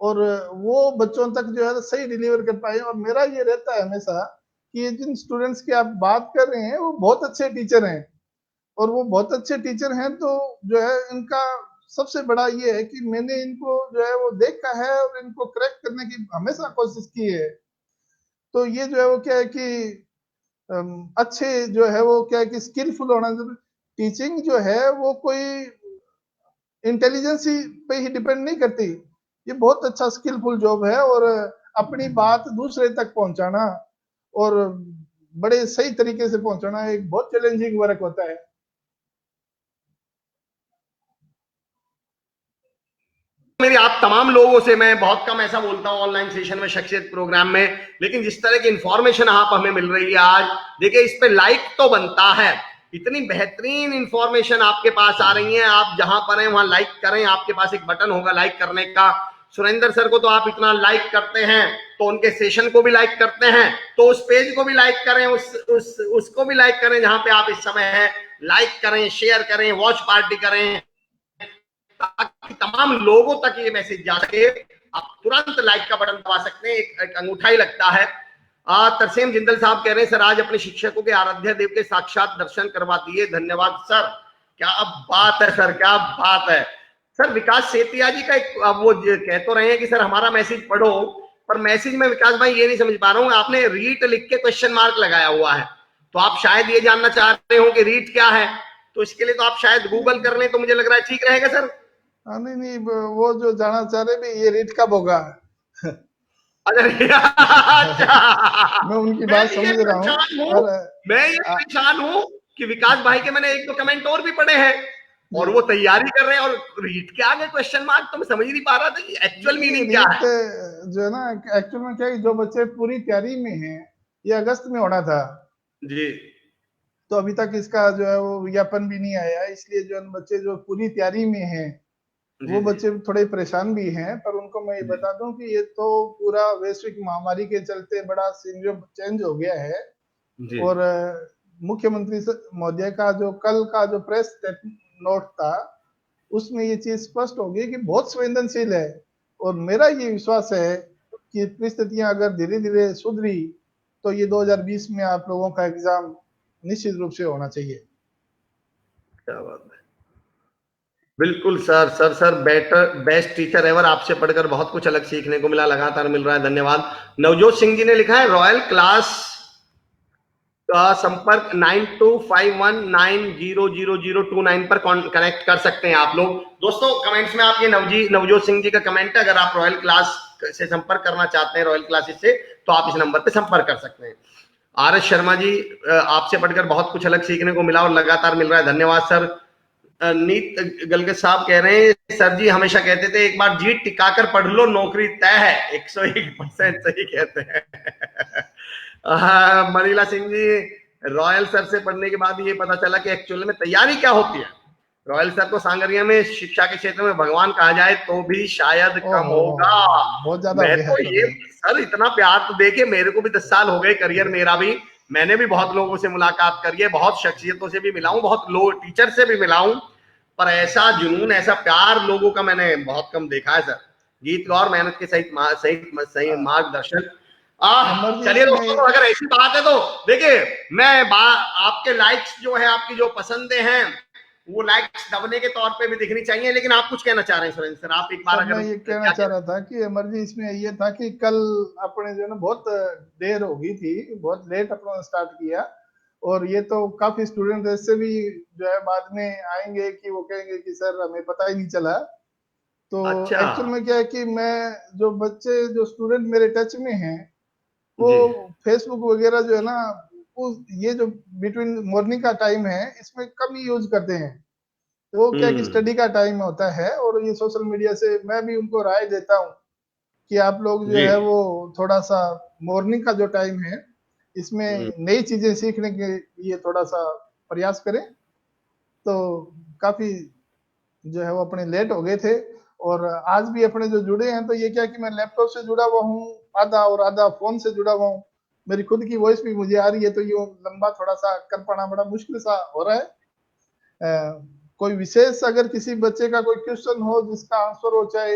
Speaker 2: और वो बच्चों तक जो है सही डिलीवर कर पाए। और मेरा ये रहता है हमेशा कि जिन स्टूडेंट्स की आप बात कर रहे हैं वो बहुत अच्छे टीचर हैं, और वो बहुत अच्छे टीचर हैं तो जो है इनका सबसे बड़ा ये है कि मैंने इनको जो है वो देखा है और इनको करेक्ट करने की हमेशा कोशिश की है। तो ये जो है वो क्या है कि अच्छे जो है वो क्या है कि स्किलफुल होना जरूरी। टीचिंग जो है वो कोई इंटेलिजेंस पे ही डिपेंड नहीं करती, ये बहुत अच्छा स्किलफुल जॉब है। और अपनी बात दूसरे तक पहुंचाना और बड़े सही तरीके से पहुंचाना एक बहुत चैलेंजिंग वर्क होता है।
Speaker 1: मेरी आप तमाम लोगों से, मैं बहुत कम ऐसा बोलता हूं ऑनलाइन सेशन में, शख्सियत प्रोग्राम में, लेकिन जिस तरह की इंफॉर्मेशन आप हमें मिल रही है आज, देखिए इस पे लाइक तो बनता है। इतनी बेहतरीन इंफॉर्मेशन आपके पास आ रही है, आप जहां पर हैं वहां लाइक करें, आपके पास एक बटन होगा लाइक करने का। सुरेंद्र सर को तो आप इतना लाइक करते हैं, तो उनके सेशन को भी लाइक करते हैं, तो उस पेज को भी लाइक करें, उसको भी लाइक करें जहां पे आप इस समय हैं, लाइक करें, शेयर करें, वॉच पार्टी करें, ताकि तमाम लोगों तक ये मैसेज जा सके। आप तुरंत लाइक का बटन दबा सकते हैं, एक अंगूठा ही लगता है। तरसेम जिंदल साहब कह रहे हैं सर आज अपने शिक्षकों के आराध्य देव के साक्षात दर्शन करवा दिए, धन्यवाद सर। क्या बात है सर, क्या बात है सर। विकास सेतिया जी का एक, अब वो कह तो रहे हैं कि सर हमारा मैसेज पढ़ो, पर मैसेज में विकास भाई ये नहीं समझ पा रहा हूँ, आपने रीट लिख के क्वेश्चन मार्क लगाया हुआ है, तो आप शायद ये जानना चाह रहे हो कि रीट क्या है, तो इसके लिए तो आप शायद गूगल कर लें, तो मुझे लग रहा है ठीक रहेगा सर।
Speaker 2: नहीं नहीं, वो जो जानना चाह रहे भी ये रीट कब होगा।
Speaker 1: अच्छा,
Speaker 2: मैं उनकी बात समझ रहा हूँ।
Speaker 1: मैं ये परेशान हूँ कि विकास भाई के मैंने एक दो कमेंट और भी पढ़े हैं और वो तैयारी कर रहे हैं और रीट के आगे क्वेश्चन मार्क, तो मैं समझ नहीं पा रहा था कि एक्चुअल मीनिंग क्या है।
Speaker 2: जो है ना, एक्चुअल में क्या है, जो बच्चे पूरी तैयारी में हैं, ये अगस्त में होना था
Speaker 1: जी,
Speaker 2: तो अभी तक इसका जो है वो विज्ञापन भी नहीं आया, इसलिए जो बच्चे जो पूरी तैयारी में हैं वो बच्चे थोड़े परेशान भी हैं। पर उनको मैं ये बता दूं कि ये तो पूरा वैश्विक महामारी के चलते बड़ा सीनियर चेंज हो गया है। और मुख्यमंत्री महोदय का जो कल का जो प्रेस नोट था उसमें ये चीज स्पष्ट हो गई कि बहुत संवेदनशील है। और मेरा ये विश्वास है कि परिस्थितियां अगर धीरे धीरे सुधरी तो ये 2020 में आप लोगों का एग्जाम निश्चित रूप से होना चाहिए।
Speaker 1: क्या बात है, बिल्कुल sir. Sir best teacher ever, आपसे पढ़कर बहुत कुछ अलग सीखने को मिला, लगातार मिल रहा है, धन्यवाद। नवजोत सिंह जी ने लिखा है रॉयल क्लास का संपर्क 9251900029 पर कनेक्ट कर सकते हैं आप लोग। दोस्तों कमेंट्स में आप ये नवजोत सिंह जी का कमेंट है, अगर आप रॉयल क्लास से संपर्क करना चाहते हैं, रॉयल क्लासेस से, तो आप इस नंबर पे संपर्क कर सकते हैं। RS शर्मा जी, आपसे पढ़कर बहुत कुछ अलग सीखने को मिला और लगातार मिल रहा है, धन्यवाद सर। नीत गलगत साहब कह रहे हैं सर जी हमेशा कहते थे एक बार जीत टिकाकर पढ़ लो नौकरी तय है, 101% सही कहते हैं। Manila Singh ji, Royal sir से पढ़ने के बाद ये पता चला कि एक्चुअल में तैयारी क्या होती है। रॉयल सर को सांगरिया में शिक्षा के क्षेत्र में भगवान कहा जाए तो भी शायद कम होगा।
Speaker 2: बहुत ज्यादा
Speaker 1: मैं तो ये सर इतना प्यार तो देखिए, मेरे को भी 10 साल हो गए करियर मेरा भी, मैंने भी बहुत लोगों से मुलाकात करी है, बहुत शख्सियतों से भी मिला हूं, बहुत लोग टीचर से भी मिला हूं, पर ऐसा जुनून, ऐसा प्यार लोगों का मैंने बहुत कम देखा है सर। गीत गौर मेहनत के सही मार्गदर्शन। चलिए दोस्तों, अगर ऐसी बात है तो देखिए, मैं आपके लाइक्स जो है, आपकी जो पसंदें हैं, वो लाइक्स दबने के तौर पे भी दिखनी चाहिए, लेकिन आप कुछ कहना चाह रहे हैं सुरेंद्र सर, आप एक बार अगर।
Speaker 2: मैं ये कहना चाह रहा था कि अमर जी इसमें ये था कि कल अपने जो है ना बहुत देर हो गई थी, बहुत लेट अपना स्टार्ट किया, और ये तो काफी स्टूडेंट ऐसे भी जो है बाद में आएंगे कि वो कहेंगे कि सर हमें पता ही नहीं चला। तो एक्चुअल में क्या है कि मैं जो बच्चे जो स्टूडेंट मेरे टच में हैं वो फेसबुक वगैरह जो है ना, ये जो बिटवीन मॉर्निंग का टाइम है इसमें कम ही यूज करते हैं। वो क्या कि स्टडी का टाइम होता है, और ये सोशल मीडिया से मैं भी उनको राय देता हूँ कि आप लोग जो है वो थोड़ा सा मॉर्निंग का जो टाइम है इसमें नई चीजें सीखने के लिए थोड़ा सा प्रयास करें। तो काफी जो है वो अपने लेट हो गए थे, और आज भी अपने जो जुड़े हैं तो ये क्या कि मैं लैपटॉप से जुड़ा हुआ हूँ आधा, और आधा फोन से जुड़ा हुआ हूँ। मेरी खुद की वॉइस भी मुझे आ रही है, तो ये लंबा थोड़ा सा कर पाना बड़ा मुश्किल सा हो रहा है। कोई विशेष अगर किसी बच्चे का कोई क्वेश्चन हो जिसका आंसर हो चाहे,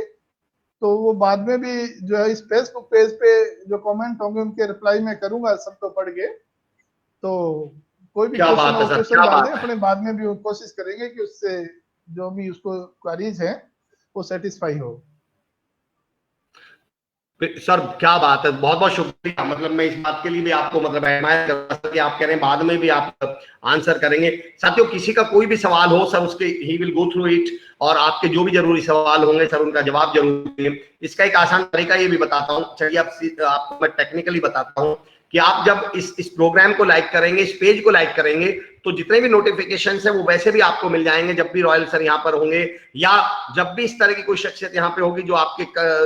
Speaker 2: तो वो बाद में भी जो है इस फेसबुक पेज पे जो कमेंट होंगे उनके रिप्लाई में करूंगा सबको पढ़ के। तो कोई भी क्वेश्चन हो, क्वेश्चन डाल दें, अपने बाद में भी कोशिश करेंगे कि उससे जो भी उसको क्वेरीज है वो सेटिस्फाई हो।
Speaker 1: सर क्या बात है, बहुत बहुत शुक्रिया। मतलब मैं इस बात के लिए भी आपको मतलब एडमायर कर रहा था कि आप कह रहे हैं बाद में भी आप आंसर करेंगे। साथियों, किसी का कोई भी सवाल हो सर, उसके he will go through it, और आपके जो भी जरूरी सवाल होंगे सर उनका जवाब जरूर देंगे। इसका एक आसान तरीका ये भी बताता हूँ, चलिए आपको मैं टेक्निकली बताता हूँ कि आप जब इस प्रोग्राम को लाइक करेंगे, इस पेज को लाइक करेंगे, तो जितने भी नोटिफिकेशन है वो वैसे भी आपको मिल जाएंगे जब भी रॉयल सर यहाँ पर होंगे, या जब भी इस तरह की कोई शख्सियत यहाँ पे होगी जो आपके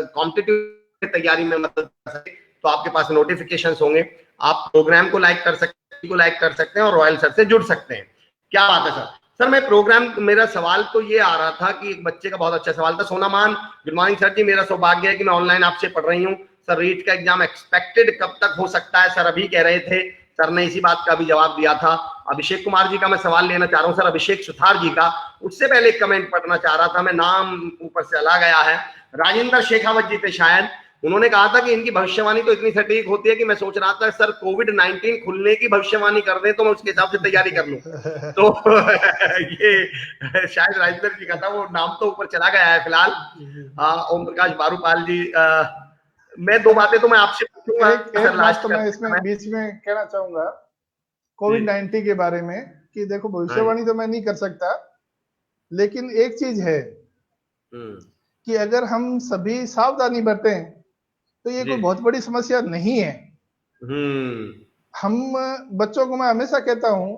Speaker 1: कॉम्पिटिटिव तैयारी में मदद कर सके, तो आपके पास नोटिफिकेशंस होंगे। आप प्रोग्राम को लाइक कर सकते हैं और रॉयल सर से जुड़ सकते हैं। क्या बात है सर। सर मैं प्रोग्राम, मेरा सवाल तो ये आ रहा था कि एक बच्चे का बहुत अच्छा सवाल था। सोना मान, गुड मॉर्निंग सर जी, मेरा सौभाग्य है कि मैं ऑनलाइन आपसे पढ़ रही हूँ सर। रीट का एग्जाम एक्सपेक्टेड कब तक हो सकता है सर? अभी कह रहे थे सर ने, इसी बात का भी जवाब दिया था। अभिषेक कुमार जी का मैं सवाल लेना चाह रहा हूँ सर, अभिषेक सुथार जी का। उससे पहले एक कमेंट पढ़ना चाह रहा था मैं, नाम ऊपर से चला गया है, राजेंद्र शेखावत जी थे शायद। उन्होंने कहा था कि इनकी भविष्यवाणी तो इतनी सटीक होती है कि मैं सोच रहा था सर कोविड-19 खुलने की भविष्यवाणी कर दें तो मैं उसके हिसाब से तैयारी कर लूं। तो ये शायद राजेंद्र जी का था, वो नाम तो ऊपर चला गया है फिलहाल। ओम प्रकाश बारूपाल जी, मैं दो बातें तो मैं आपसे पूछूंगा
Speaker 2: एक
Speaker 1: सर
Speaker 2: एक बात
Speaker 1: लास्ट
Speaker 2: तो मैं
Speaker 1: करते
Speaker 2: इसमें
Speaker 1: समय।
Speaker 2: बीच में कहना चाहूंगा
Speaker 1: जी।
Speaker 2: कोविड-19 के बारे में, कि देखो
Speaker 1: हाँ जी।
Speaker 2: भविष्यवाणी तो मैं नहीं कर सकता, लेकिन एक चीज है
Speaker 1: हम्म।
Speaker 2: कि अगर हम सभी सावधानी बरतें तो ये
Speaker 1: जी।
Speaker 2: कोई बहुत बड़ी समस्या नहीं है।
Speaker 1: हम्म।
Speaker 2: हम बच्चों को मैं हमेशा कहता हूँ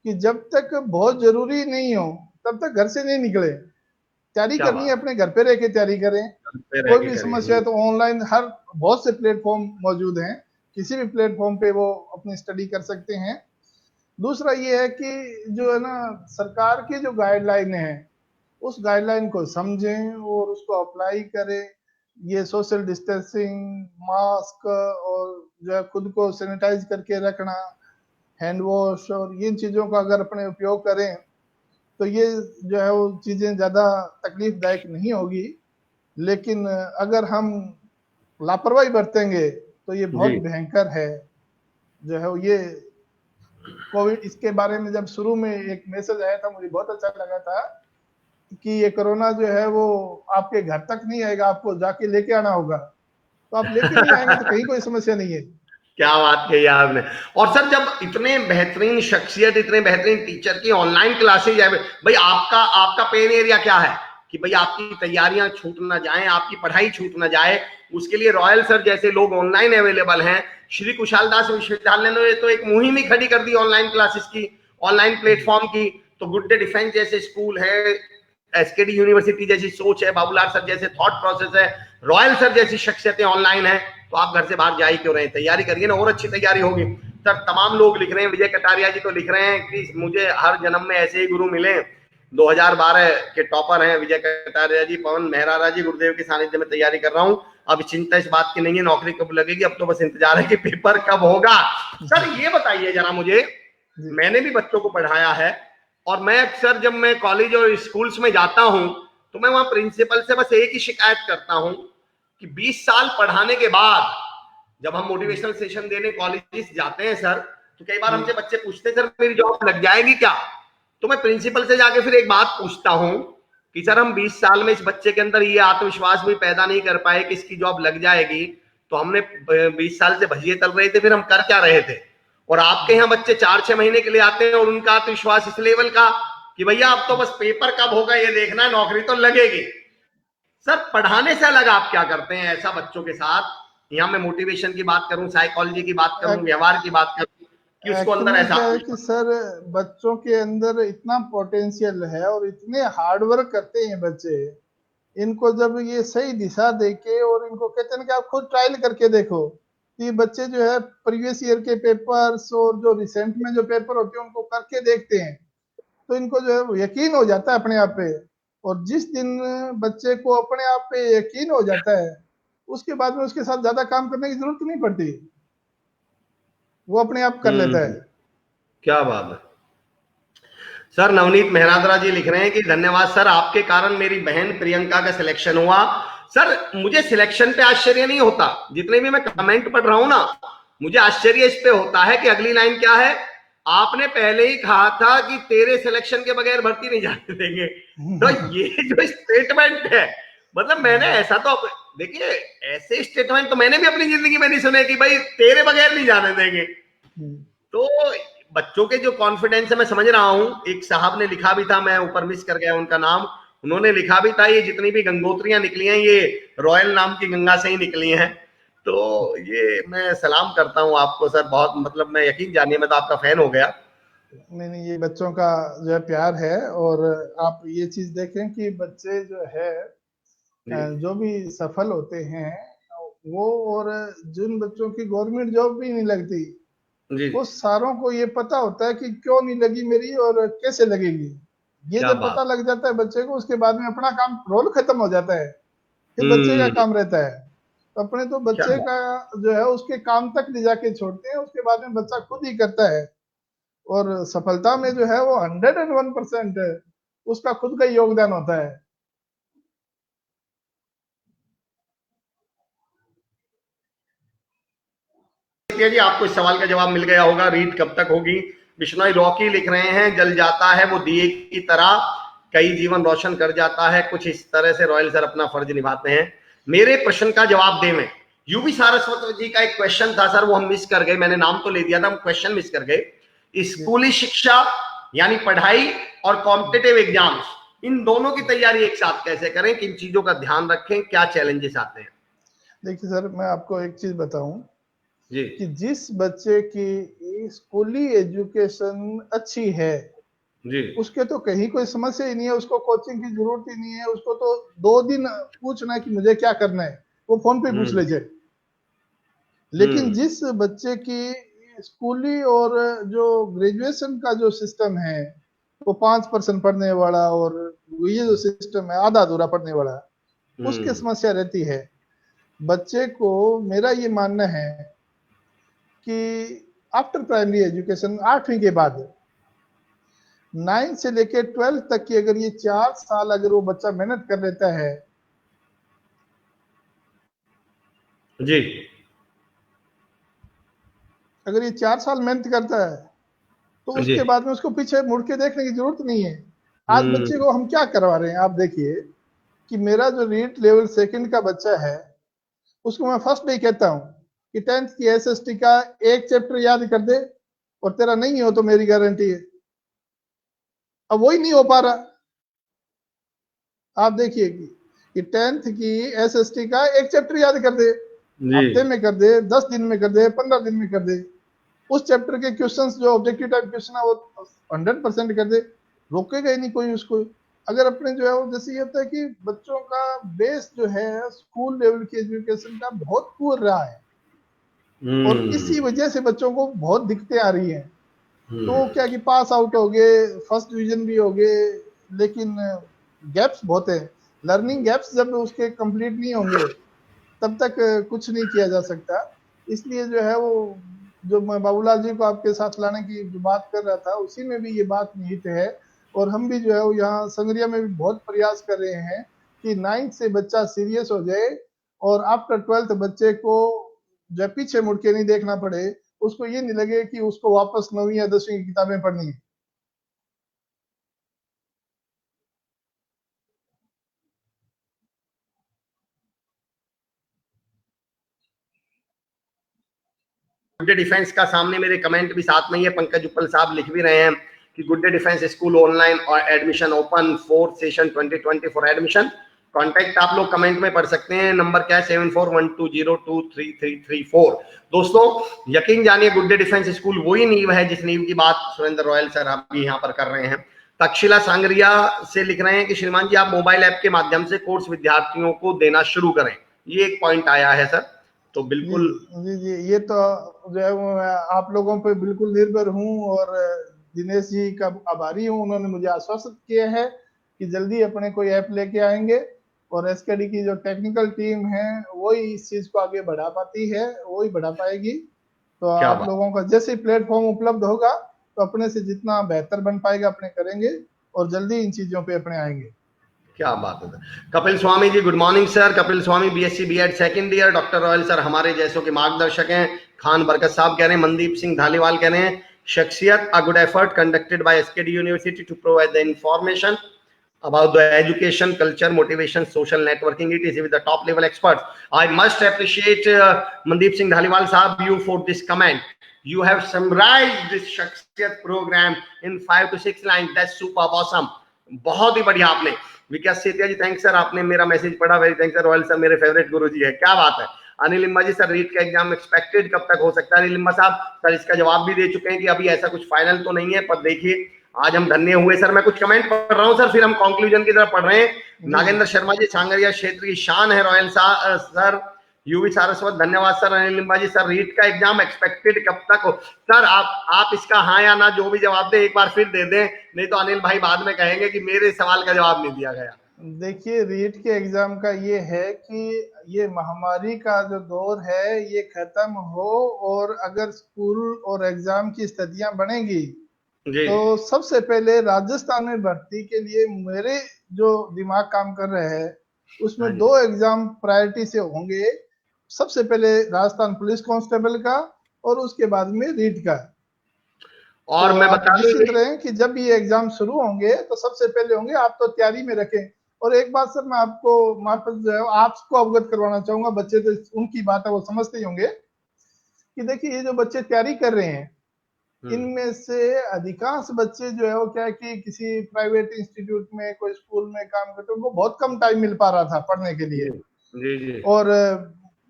Speaker 2: कि जब तक बहुत जरूरी नहीं हो तब तक घर से नहीं निकले। तैयारी
Speaker 1: क्या
Speaker 2: करनी है
Speaker 1: बात
Speaker 2: अपने घर पे रह के तैयारी करें।
Speaker 1: है, पे रह
Speaker 2: कोई
Speaker 1: के
Speaker 2: भी
Speaker 1: करिए।
Speaker 2: समस्या है तो ऑनलाइन हर बहुत से प्लेटफॉर्म मौजूद हैं, किसी भी प्लेटफॉर्म पे वो अपनी स्टडी कर सकते हैं। दूसरा ये है कि जो है ना, सरकार की जो गाइडलाइन है उस गाइडलाइन को समझें और उसको अप्लाई करें। ये सोशल डिस्टेंसिंग, मास्क और जो है खुद को सैनिटाइज करके रखना, हैंड वॉश और इन चीज़ों का अगर अपने उपयोग करें तो ये जो है वो चीज़ें ज़्यादा तकलीफदायक नहीं होगी। लेकिन अगर हम लापरवाही बरतेंगे तो ये
Speaker 1: जी।
Speaker 2: बहुत भयंकर है। जो है ये कोविड, इसके बारे में जब शुरू में एक मैसेज आया था मुझे बहुत अच्छा लगा था कि ये कोरोना जो है वो आपके घर तक नहीं आएगा, आपको जाके लेके आना होगा। तो आप लेके नहीं आएंगे तो कहीं कोई समस्या नहीं है।
Speaker 1: क्या बात कही आपने। और सर जब इतने बेहतरीन शख्सियत, इतने बेहतरीन टीचर की ऑनलाइन क्लासेज है, भाई आपका आपका पेन एरिया क्या है कि भाई आपकी तैयारियां छूट ना जाएं, आपकी पढ़ाई छूट ना जाए, उसके लिए रॉयल सर जैसे लोग ऑनलाइन अवेलेबल हैं। श्री कुशाल दास विश्वविद्यालय ने तो एक मुहिम ही खड़ी कर दी ऑनलाइन क्लासेस की, ऑनलाइन प्लेटफॉर्म की। तो गुड डे डिफेंस जैसे स्कूल है, एसकेडी यूनिवर्सिटी जैसी सोच है, बाबूलाल सर जैसे थॉट प्रोसेस है, रॉयल सर जैसी शख्सियतें ऑनलाइन है। तो आप घर से बाहर जा ही क्यों रहे हैं, तैयारी करिए ना, और अच्छी तैयारी होगी। सर तमाम लोग लिख रहे हैं, विजय कटारिया जी तो लिख रहे हैं कि मुझे हर जन्म में ऐसे ही गुरु मिले। 2012 के टॉपर हैं विजय कटारिया जी। पवन मेहरारा जी, गुरुदेव के सानिध्य में तैयारी कर रहा हूँ, अब चिंता इस बात की नहीं है नौकरी कब लगेगी, अब तो बस इंतजार है कि पेपर कब होगा। सर ये बताइए जरा मुझे, मैंने भी बच्चों को पढ़ाया है और मैं अक्सर जब मैं कॉलेज और स्कूल्स में जाता हूं तो मैं वहां प्रिंसिपल से बस एक ही शिकायत करता हूं कि 20 साल पढ़ाने के बाद जब हम मोटिवेशनल सेशन देने कॉलेजेस जाते हैं सर, तो कई बार हमसे बच्चे पूछते हैं सर मेरी जॉब लग जाएगी क्या? तो मैं प्रिंसिपल से जाके फिर एक बात पूछता हूं कि सर हम 20 साल में इस बच्चे के अंदर ये आत्मविश्वास भी पैदा नहीं कर पाए कि इसकी जॉब लग जाएगी, तो हमने 20 साल से भजिए तल रहे थे, फिर हम कर क्या रहे थे? और आपके यहाँ बच्चे 4-6 महीने के लिए आते हैं और उनका आत्मविश्वास इस लेवल का कि भैया अब तो बस पेपर कब होगा ये देखना है, नौकरी तो लगेगी। सर पढ़ाने से अलग आप क्या करते हैं ऐसा बच्चों के साथ? यहाँ मैं मोटिवेशन की बात करूं, साइकोलॉजी की बात करूं, व्यवहार की बात करूं, कि उसको
Speaker 2: एक्चुअल
Speaker 1: अंदर
Speaker 2: में
Speaker 1: ऐसा
Speaker 2: क्या है कि
Speaker 1: आत्मविश्वास।
Speaker 2: सर बच्चों के अंदर इतना पोटेंशियल है और इतने हार्ड वर्क करते हैं बच्चे। इनको जब ये सही दिशा देके और इनको कहते हैं ना कि आप खुद ट्रायल करके देखो, ये बच्चे जो है प्रीवियस ईयर के पेपर्स और जो रिसेंट में जो पेपर होते हैं उनको करके देखते हैं तो इनको जो है यकीन हो जाता है अपने आप पे। और जिस दिन बच्चे को अपने आप पे यकीन हो जाता है उसके बाद में उसके साथ ज्यादा काम करने की जरूरत नहीं पड़ती, वो अपने आप कर लेता है।
Speaker 1: क्या बात है। सर नवनीत मेहरादरा जी लिख रहे हैं कि धन्यवाद सर, आपके कारण मेरी बहन प्रियंका का सिलेक्शन हुआ। सर मुझे सिलेक्शन पे आश्चर्य नहीं होता, जितने भी मैं कमेंट पढ़ रहा हूं ना, मुझे आश्चर्य इस पे होता है कि अगली लाइन क्या है, आपने पहले ही कहा था कि तेरे सिलेक्शन के बगैर भर्ती नहीं जाने देंगे। तो ये जो स्टेटमेंट है, मतलब मैंने ऐसा तो, देखिए ऐसे स्टेटमेंट तो मैंने भी अपनी जिंदगी में नहीं सुने कि भाई तेरे बगैर नहीं जाने देंगे। तो बच्चों के जो कॉन्फिडेंस है मैं समझ रहा हूं। एक साहब ने लिखा भी था, मैं ऊपर मिस कर गया उनका नाम, उन्होंने लिखा भी था ये जितनी भी गंगोत्रियां निकली हैं ये रॉयल नाम की गंगा से ही निकली हैं। तो ये मैं सलाम करता हूं आपको सर, बहुत मतलब मैं यकीन जानिए मैं तो आपका फैन हो गया।
Speaker 2: नहीं नहीं, ये बच्चों का जो है प्यार है। और आप ये चीज देखें कि बच्चे जो है
Speaker 1: जी।
Speaker 2: जो भी सफल होते हैं वो, और जिन बच्चों की गवर्नमेंट जॉब भी नहीं लगती
Speaker 1: जी।
Speaker 2: वो सारों को ये पता होता है कि क्यों नहीं लगी मेरी और कैसे लगेगी। ये
Speaker 1: क्या
Speaker 2: जब
Speaker 1: बात।
Speaker 2: पता लग जाता है बच्चे को, उसके बाद में अपना काम, रोल खत्म हो जाता है, फिर बच्चे का काम रहता है। तो अपने तो
Speaker 1: क्या
Speaker 2: बच्चे
Speaker 1: बात।
Speaker 2: का जो है उसके काम तक ले जाके छोड़ते हैं, उसके बाद में बच्चा खुद ही करता है। और सफलता में जो है वो 101% है, उसका खुद का ही योगदान होता है।
Speaker 1: जी आपको इस सवाल का जवाब मिल गया होगा। रीत कब तक होगी? बिश्नोई रॉकी लिख रहे हैं, जल जाता है वो दिए की तरह, कई जीवन रोशन कर जाता है, कुछ इस तरह से रॉयल सर अपना फर्ज निभाते हैं। मेरे प्रश्न का जवाब दे में, यूवी सारस्वत जी का एक क्वेश्चन था सर, वो हम मिस कर गए। मैंने नाम तो ले दिया था, हम क्वेश्चन मिस कर गए। स्कूली शिक्षा यानी पढ़ाई और कॉम्पिटिटिव एग्जाम्स, इन दोनों की तैयारी एक साथ कैसे करें, किन चीजों का ध्यान रखें, क्या चैलेंजेस आते हैं?
Speaker 2: देखिए सर, मैं आपको एक चीज बताऊं
Speaker 1: जी
Speaker 2: कि जिस बच्चे की स्कूली एजुकेशन अच्छी है,
Speaker 1: जी।
Speaker 2: उसके तो कहीं कोई समस्या ही नहीं है, उसको कोचिंग की जरूरत ही नहीं है, उसको तो 2 दिन पूछना है कि मुझे क्या करना है, वो फोन पे पूछ
Speaker 1: हम्म
Speaker 2: लीजिए। लेकिन
Speaker 1: हम्म
Speaker 2: जिस बच्चे की स्कूली और जो ग्रेजुएशन का जो सिस्टम है, वो 5% पढ़ने वाला, और ये जो सिस्टम है आधा अधूरा पढ़ने वाला, उसकी
Speaker 1: हम्म।
Speaker 2: समस्या रहती है। बच्चे को, मेरा ये मानना है कि आफ्टर प्राइमरी एजुकेशन, 8वीं के बाद 9 से लेके 12 तक की अगर ये 4 साल अगर वो बच्चा मेहनत कर लेता है,
Speaker 1: जी
Speaker 2: अगर ये 4 साल मेहनत करता है, तो
Speaker 1: जी।
Speaker 2: उसके बाद में उसको पीछे मुड़ के देखने की जरूरत नहीं है। आज बच्चे
Speaker 1: हम्म
Speaker 2: को हम क्या करवा रहे हैं, आप देखिए कि मेरा जो रीट लेवल सेकंड का बच्चा है, उसको मैं फर्स्ट डे कहता हूँ कि 10th की एसएसटी का एक चैप्टर याद कर दे, और तेरा नहीं हो तो मेरी गारंटी है। अब वही नहीं हो पा रहा। आप देखिए कि 10th की एसएसटी का एक चैप्टर याद कर दे,
Speaker 1: जी।
Speaker 2: हफ्ते में कर दे, 10 दिन में कर दे, 15 दिन में कर दे, उस चैप्टर के क्वेश्चंस जो ऑब्जेक्टिव टाइप क्वेश्चन है वो 100% कर दे, रोकेगा ही नहीं कोई उसको। अगर अपने जो है वो, जैसे ये होता है कि बच्चों का बेस जो है स्कूल लेवल की एजुकेशन का बहुत पुअर रहा है, और इसी
Speaker 1: हम्म
Speaker 2: वजह से बच्चों को बहुत दिक्कतें आ रही हैं। तो
Speaker 1: हम्म।
Speaker 2: क्या कि पास आउट हो गए, फर्स्ट डिवीजन भी हो गए, लेकिन गैप्स बहुत है। लर्निंग गैप्स जब उसके कंप्लीट नहीं होंगे, तब तक कुछ नहीं किया जा सकता। इसलिए जो है वो, जो मैं बाबूलाल जी को आपके साथ लाने की जो बात कर रहा था, उसी में भी ये बात निहित है। और हम भी जो है वो यहाँ संगरिया में भी बहुत प्रयास कर रहे हैं कि 9th से बच्चा सीरियस हो जाए, और आफ्टर 12th बच्चे को जब पीछे मुड़ के नहीं देखना पड़े, उसको ये नहीं लगे कि उसको वापस 9वीं या 10वीं की किताबें पढ़नी है।
Speaker 1: गुड डे डिफेंस का सामने मेरे कमेंट भी साथ में ही है, पंकज उपल साहब लिख भी रहे हैं कि good day defence school online और admission open, 4th session 2020 for admission. Contact आप लोग कमेंट में पढ़ सकते हैं, नंबर क्या है 7412023334। दोस्तों यकीन जानिए, गुड डे डिफेंस स्कूल वही नींव है जिस नींव की बात सुरेंद्र रॉयल सर अभी यहाँ पर कर रहे हैं। तक्षशिला सांगरिया से लिख रहे हैं कि श्रीमान जी आप मोबाइल ऐप के माध्यम से कोर्स विद्यार्थियों को देना शुरू करें, ये एक पॉइंट आया है सर, तो
Speaker 2: जी
Speaker 1: बिल्कुल।
Speaker 2: जी जी, ये तो जो है वो मैं आप लोगों पे बिल्कुल निर्भर हूँ, और दिनेश जी का आभारी हूँ। उन्होंने मुझे आश्वस्त किया है कि जल्दी अपने कोई ऐप लेके आएंगे, और एसकेडी की जो टेक्निकल टीम है वही इस चीज को आगे बढ़ा पाती है, वही बढ़ा पाएगी। तो
Speaker 1: क्या
Speaker 2: आप
Speaker 1: बात।
Speaker 2: लोगों का जैसे प्लेटफॉर्म उपलब्ध होगा, तो अपने से जितना बेहतर बन पाएगा अपने करेंगे, और जल्दी इन चीजों पे अपने आएंगे।
Speaker 1: क्या बात है। Kapil Swami ji good morning sir. Kapil Swami BSc BEd second year. Doctor Royal sir हमारे जैसों के मार्गदर्शक हैं। खान बरकत साहब कह रहे हैं, मनदीप सिंह धालीवाल कह रहे हैं, शख्सियत a good effort conducted by SKD university to provide the information about the education, culture, motivation, social networking. It is with the top level experts. I must appreciate Mandeep Singh Dhaliwal Sahab you for this comment. You have summarized this Shakhsiyat program in 5 to 6 lines. That's super awesome. बहुत ही बढ़िया आपने। विकास सेतिया जी thanks sir, आपने मेरा message पढ़ा, very thanks sir. Royal sir मेरे favourite गुरु जी है, क्या बात है। अनिल लिम्बा जी सर रीट का एग्जाम एक्सपेक्टेड कब तक हो सकता है? अनिल लिम्बा साहब सर इसका जवाब भी दे चुके हैं कि अभी ऐसा कुछ फाइनल तो नहीं है, पर देखिए आज हम धन्य हुए सर। मैं कुछ कमेंट पढ़ रहा हूं सर, फिर हम कंक्लूजन की तरफ पढ़ रहे हैं।
Speaker 2: जी
Speaker 1: नागेंद्र शर्मा जी, सांगरिया क्षेत्र की शान है रॉयल सर, यूवी सारस्वत धन्यवाद सर। अनिल लिंबाजी सर, रीट का एग्जाम एक्सपेक्टेड कब तक हो? सर आप इसका हाँ या ना जो भी जवाब दे एक बार फिर दे दें, नहीं तो अनिल भाई बाद में कहेंगे कि मेरे सवाल का जवाब नहीं दिया गया।
Speaker 2: देखिए, रीट के एग्जाम का ये है कि ये महामारी का जो दौर है ये खत्म हो, और अगर स्कूल और एग्जाम की स्थितियां बनेगी
Speaker 1: जी
Speaker 2: तो सबसे पहले राजस्थान में भर्ती के लिए मेरे जो दिमाग काम कर रहे हैं
Speaker 1: हाँ
Speaker 2: उसमें
Speaker 1: जी।
Speaker 2: 2 एग्जाम प्रायोरिटी से होंगे। सबसे पहले राजस्थान पुलिस कांस्टेबल का, और उसके बाद में रीट का।
Speaker 1: और
Speaker 2: तो
Speaker 1: मैं
Speaker 2: आप
Speaker 1: बता दूं,
Speaker 2: निश्चित रहें कि जब ये एग्जाम शुरू होंगे तो सबसे पहले होंगे, आप तो तैयारी में रखें। और एक बात सर, मैं आपको मार्फत जो है आपको अवगत करवाना चाहूंगा, बच्चे तो उनकी बात है वो समझते ही होंगे कि देखिए ये जो बच्चे तैयारी कर रहे हैं इनमें से अधिकांश बच्चे जो है वो क्या है कि किसी प्राइवेट इंस्टीट्यूट में कोई स्कूल में काम करते हैं, उनको बहुत कम टाइम मिल पा रहा था पढ़ने के लिए।
Speaker 1: जी जी
Speaker 2: और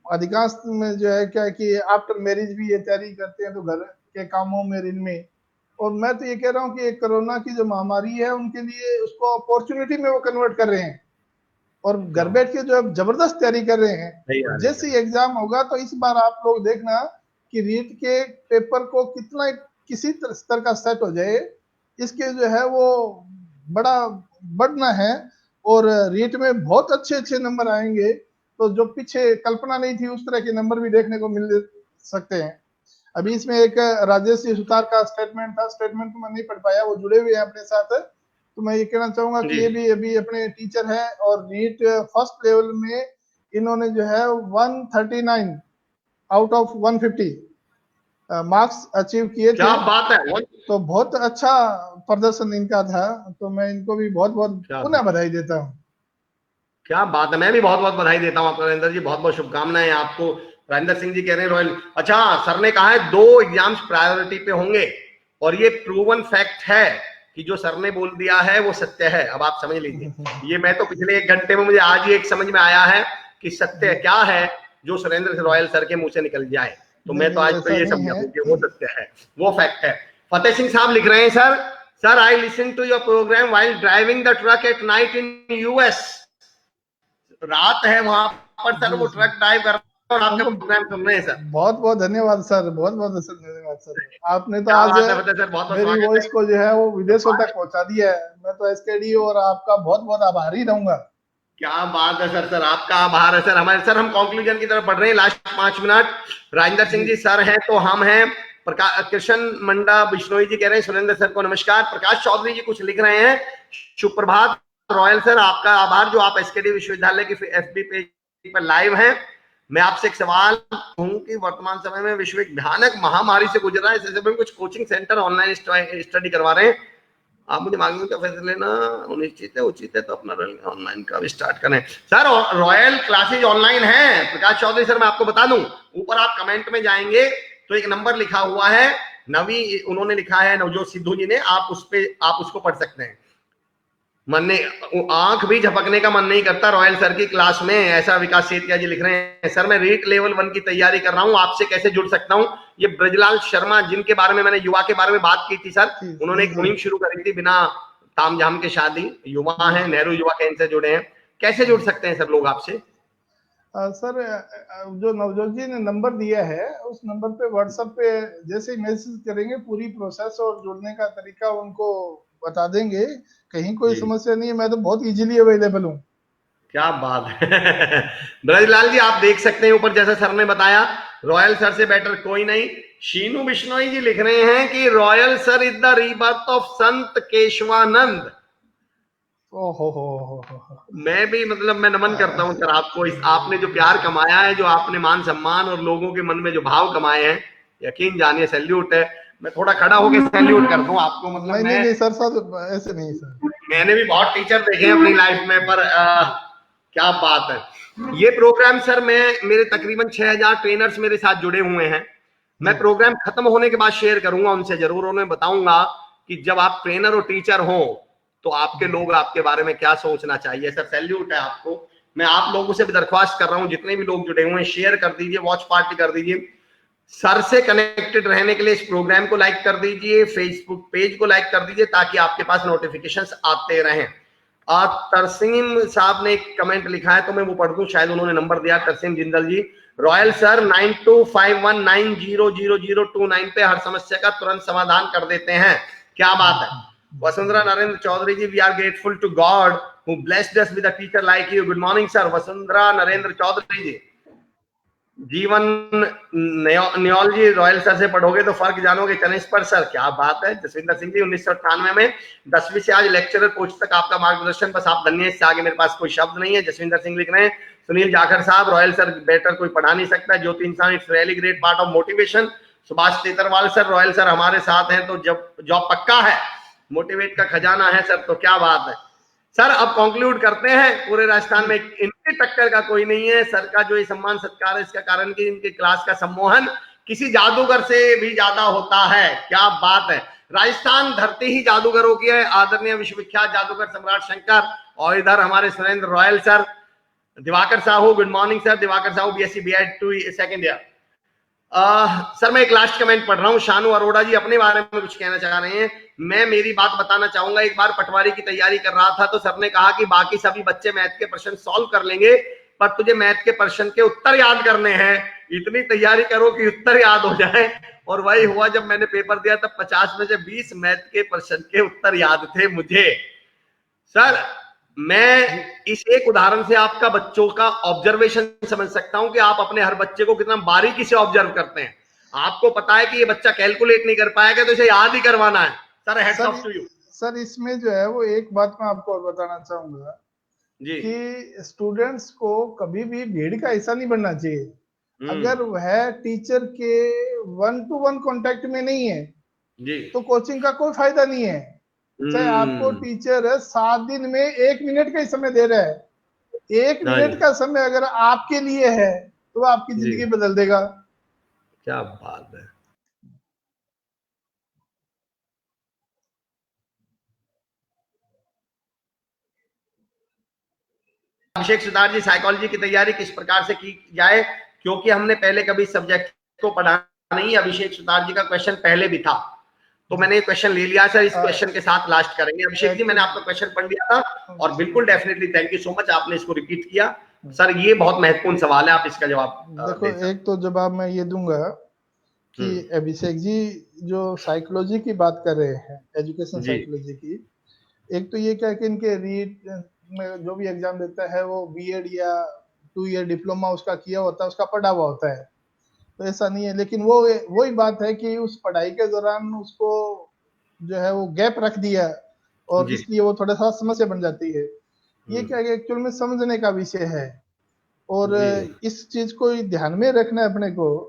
Speaker 2: अधिकांश में जो है क्या है कि आफ्टर मैरिज भी ये तैयारी करते हैं, तो घर के कामों में इनमें। और मैं तो ये कह रहा हूँ कि कोरोना की जो महामारी है उनके लिए उसको अपॉर्चुनिटी में वो कन्वर्ट कर रहे हैं, और घर बैठ के जो जबरदस्त तैयारी कर रहे हैं।
Speaker 1: सही
Speaker 2: और
Speaker 1: बात है
Speaker 2: जैसे ही एग्जाम होगा तो इस बार आप लोग देखना कि रीट के पेपर को कितना किसी स्तर का सेट हो जाए, इसके जो है वो बड़ा बढ़ना है। और रीट में बहुत अच्छे अच्छे नंबर आएंगे, तो जो पीछे कल्पना नहीं थी उस तरह के नंबर भी देखने को मिल सकते हैं। अभी इसमें एक राजेश सुतार का स्टेटमेंट था, स्टेटमेंट तो मैं नहीं पढ़ पाया, वो जुड़े हुए हैं अपने साथ। तो मैं ये कहना चाहूंगा कि
Speaker 1: जी।
Speaker 2: ये भी अभी अपने टीचर है, और नीट फर्स्ट लेवल में इन्होंने जो है 139 आउट ऑफ 150 मार्क्स अचीव किए थे।
Speaker 1: क्या बात है,
Speaker 2: तो बहुत अच्छा प्रदर्शन इनका था, तो मैं इनको भी बहुत बहुत
Speaker 1: क्या
Speaker 2: पुनः बधाई देता हूँ।
Speaker 1: क्या बात है, मैं भी बहुत बहुत बधाई देता हूँ आपको राजेंद्र जी, बहुत बहुत शुभकामनाएं आपको। राजेंद्र सिंह जी कह रहे हैं रॉयल, अच्छा सर ने कहा है 2 एग्जाम्स प्रायोरिटी पे होंगे, और ये प्रूवन फैक्ट है कि जो सर ने बोल दिया है वो सत्य है। अब आप समझ लीजिए, ये मैं तो पिछले 1 घंटे में मुझे आज ही एक समझ में आया है कि सत्य क्या है जो सुरेंद्र रॉयल सर के मुंह से निकल जाए। तो
Speaker 2: नहीं
Speaker 1: मैं तो
Speaker 2: नहीं,
Speaker 1: आज तो
Speaker 2: ऐसा
Speaker 1: ये
Speaker 2: नहीं
Speaker 1: समझा
Speaker 2: है।
Speaker 1: हूं कि वो सत्य है, वो फैक्ट है। फतेह सिंह साहब लिख रहे हैं sir, sir I listen to your programme while driving the truck at night in US. रात है वहां पर सर,
Speaker 2: जी
Speaker 1: वो
Speaker 2: जी,
Speaker 1: ट्रक ड्राइव कर रहे हैं और आपका
Speaker 2: उनको
Speaker 1: प्रोग्राम सुन रहे हैं सर।
Speaker 2: बहुत बहुत धन्यवाद सर, बहुत बहुत धन्यवाद सर। आपने तो
Speaker 1: क्या
Speaker 2: आज
Speaker 1: बात है फतेह सर, बहुत बहुत
Speaker 2: मेरी
Speaker 1: स्वागत
Speaker 2: वॉइस
Speaker 1: है।
Speaker 2: को जो है वो विदेशों तक पहुंचा दिया है। मैं तो एसकेडी और आपका बहुत बहुत आभारी रहूंगा।
Speaker 1: क्या बात है सर, सर आपका आभार है सर। हमारे सर हम कंक्लूजन की तरफ बढ़ रहे हैं, लास्ट 5 मिनट। राजेंद्र सिंह
Speaker 2: जी
Speaker 1: जी सर हैं तो हम हैं। कृष्ण मंडा बिश्नोई जी कह रहे हैं सुरेंद्र सर को नमस्कार। प्रकाश चौधरी जी कुछ लिख रहे हैं, सुप्रभात रॉयल सर, आपका आभार जो आप एसकेडी विश्वविद्यालय की एफबी पेज पर लाइव हैं। मैं आपसे एक सवाल हूं कि वर्तमान समय में विश्व एक भयानक महामारी से गुजर रहा है, ऐसे में कुछ कोचिंग सेंटर ऑनलाइन स्टडी करवा रहे हैं। आप मुझे मांगने का फैसला लेना उचित है, उचित है तो अपना ऑनलाइन का भी स्टार्ट करें। सर रॉयल क्लासेज ऑनलाइन है। प्रकाश चौधरी सर मैं आपको बता दूं, ऊपर आप कमेंट में जाएंगे तो एक नंबर लिखा हुआ है, नवी उन्होंने लिखा है नवजोत सिद्धू जी ने, आप उस पे आप उसको पढ़ सकते हैं। मन ने आंख भी झपकने का मन नहीं करता रॉयल सर की क्लास में, ऐसा विकास सेतिया जी लिख रहे हैं। सर मैं रीट लेवल 1 की तैयारी कर रहा हूं, आपसे कैसे जुड़ सकता हूं? ये ब्रजलाल शर्मा जिनके बारे में मैंने युवा के बारे में बात की थी सर,
Speaker 2: जी
Speaker 1: उन्होंने
Speaker 2: जी
Speaker 1: एक
Speaker 2: जी
Speaker 1: मुहिम शुरू करी थी बिना तामझाम के शादी, युवा है, नेहरू युवा केंद्र से जुड़े हैं। कैसे जुड़ सकते हैं सर लोग आपसे?
Speaker 2: सर जो नवजोत जी ने नंबर दिया है उस नंबर पे व्हाट्सएप पे जैसे ही मैसेज करेंगे पूरी प्रोसेस और जुड़ने का तरीका उनको बता देंगे। कहीं कोई
Speaker 1: जी
Speaker 2: समस्या नहीं है, मैं तो बहुत इजीली अवेलेबल हूँ।
Speaker 1: क्या बात है ब्रजलाल जी आप देख सकते हैं ऊपर जैसे सर ने बताया, रॉयल सर से बेटर कोई नहीं। शीनू बिश्नोई जी लिख रहे हैं कि royal sir is the rebirth of संत केशवानंद।
Speaker 2: ओहो।
Speaker 1: मैं भी मतलब मैं नमन करता हूं सर आपको, इस आपने जो प्यार कमाया है, जो आपने मान सम्मान और लोगों के मन में जो भाव कमाए हैं, यकीन जानिए सैल्यूट है। मैं थोड़ा खड़ा होकर सैल्यूट कर दूं आपको, मतलब
Speaker 2: नहीं नहीं
Speaker 1: मैं
Speaker 2: नहीं सर, सर ऐसे नहीं सर।
Speaker 1: मैंने भी बहुत टीचर देखे हैं अपनी लाइफ में, पर क्या बात है। ये प्रोग्राम सर मैं मेरे तकरीबन 6000 ट्रेनर्स मेरे साथ जुड़े हुए हैं। मैं प्रोग्राम खत्म होने के बाद शेयर करूंगा उनसे जरूर, उन्हें बताऊंगा कि जब आप ट्रेनर और टीचर हो तो आपके लोग आपके बारे में क्या सोचना चाहिए। सर सैल्यूट है आपको। मैं आप लोगों से भी दरख्वास्त कर रहा हूं, जितने भी लोग जुड़े हुए हैं शेयर कर दीजिए, वॉच पार्टी कर दीजिए। सर से कनेक्टेड रहने के लिए इस प्रोग्राम को लाइक कर दीजिए, फेसबुक पेज को लाइक कर दीजिए ताकि आपके पास नोटिफिकेशंस आते रहें। तरसीम साहब ने एक कमेंट लिखा है तो मैं वो पढ़ दूं, शायद उन्होंने नंबर दिया। तरसीम जिंदल जी, रॉयल सर 9251900029 पे हर समस्या का तुरंत समाधान कर देते हैं, क्या बात है। Vasundhara Narendra Chaudhary ji, we are grateful to God who blessed us with a teacher like you. Good morning sir Vasundhara Narendra Chaudhary ji. Jeevan Nyol ji, Royal sir से पढ़ोगे तो फर्क जानोगे चनिश पर सर, क्या बात है। जसविंदर सिंह जी, 1998 में 10वीं से आज लेक्चरर पोस्ट तक आपका मार्गदर्शन, बस आप धन्य, इससे आगे मेरे पास कोई शब्द नहीं है। जसविंदर सिंह लिख रहे हैं। सुनील जाखड़ साहब, रॉयल सर बेटर कोई पढ़ा नहीं सकता। ज्योति इंसान, it's really great part of motivation. Subhash Tetarwal sir, Royal sir हमारे साथ हैं तो जब जॉब पक्का है, मोटिवेट का खजाना है सर, तो क्या बात है। सर अब कंक्लूड करते हैं, पूरे राजस्थान में इनकी टक्कर का कोई नहीं है। सर का जो ये सम्मान सत्कार है, इसका कारण कि इनके क्लास का सम्मोहन किसी जादूगर से भी ज्यादा होता है, क्या बात है। राजस्थान धरती ही जादूगरों की है। आदरणीय विश्वविख्यात जादूगर सम्राट शंकर, और इधर हमारे Surendra royal sir. Diwakar Sahu, good morning sir. Diwakar Sahu BSc BEd 2 second year. Sir मैं एक लास्ट कमेंट पढ़ रहा हूँ। शानू अरोड़ा जी अपने बारे में कुछ कहना चाह रहे हैं। मैं मेरी बात बताना चाहूंगा। एक बार पटवारी की तैयारी कर रहा था तो सर ने कहा कि बाकी सभी बच्चे मैथ के प्रश्न सॉल्व कर लेंगे, पर तुझे मैथ के प्रश्न के उत्तर याद करने हैं। इतनी तैयारी करो कि उत्तर याद हो जाए। और वही हुआ, जब मैंने पेपर दिया तब 50 में से 20 मैथ के प्रश्न के उत्तर याद थे मुझे। सर मैं इस एक उदाहरण से आपका बच्चों का ऑब्जर्वेशन समझ सकता हूं कि आप अपने हर बच्चे को कितना बारीकी से ऑब्जर्व करते हैं। आपको पता है कि ये बच्चा कैलकुलेट नहीं कर पाएगा तो इसे याद ही करवाना है। Sir hats off to you.
Speaker 2: Sir इसमें जो है वो एक बात मैं आपको और बताना चाहूंगा
Speaker 1: जी
Speaker 2: कि स्टूडेंट्स को कभी भी भीड़ का हिस्सा नहीं बनना चाहिए। अगर वह टीचर के 1-to-1 कांटेक्ट में नहीं है
Speaker 1: जी
Speaker 2: तो कोचिंग का कोई फायदा नहीं है। चाहे आपको टीचर 7 दिन में 1 मिनट का ही समय दे रहा है, 1 मिनट का समय अगर आपके लिए है तो वो आपकी जिंदगी बदल देगा।
Speaker 1: क्या बात है। अभिषेक सुतार जी, साइकोलॉजी की तैयारी किस प्रकार से की जाए, क्योंकि हमने पहले कभी सब्जेक्ट को पढ़ा नहीं। अभिषेक सुतार जी का क्वेश्चन पहले भी था तो मैंने क्वेश्चन ले लिया सर। इस क्वेश्चन के साथ लास्ट करेंगे। अभिषेक जी, मैंने आपका क्वेश्चन पढ़ लिया था और बिल्कुल definitely thank you so much, आपने इसको रिपीट किया। सर ये बहुत महत्वपूर्ण सवाल है, आप इसका जवाब
Speaker 2: देखो। एक तो जवाब मैं ये दूंगा कि अभिषेक जी जो साइकोलॉजी की बात कर रहे हैं, एजुकेशन साइकोलॉजी की, एक तो ये क्या है कि इनके रीट में जो भी एग्जाम देता है वो बीएड या 2 ईयर डिप्लोमा उसका किया होता है, उसका पढ़ा हुआ होता है, तो ऐसा नहीं है। लेकिन वो वही बात है कि उस पढ़ाई के दौरान उसको जो है वो गैप रख दिया और इसलिए वो थोड़ा सा समस्या बन जाती है। ये क्या है, एक्चुअल में समझने का विषय है और इस चीज को ध्यान में रखना है अपने को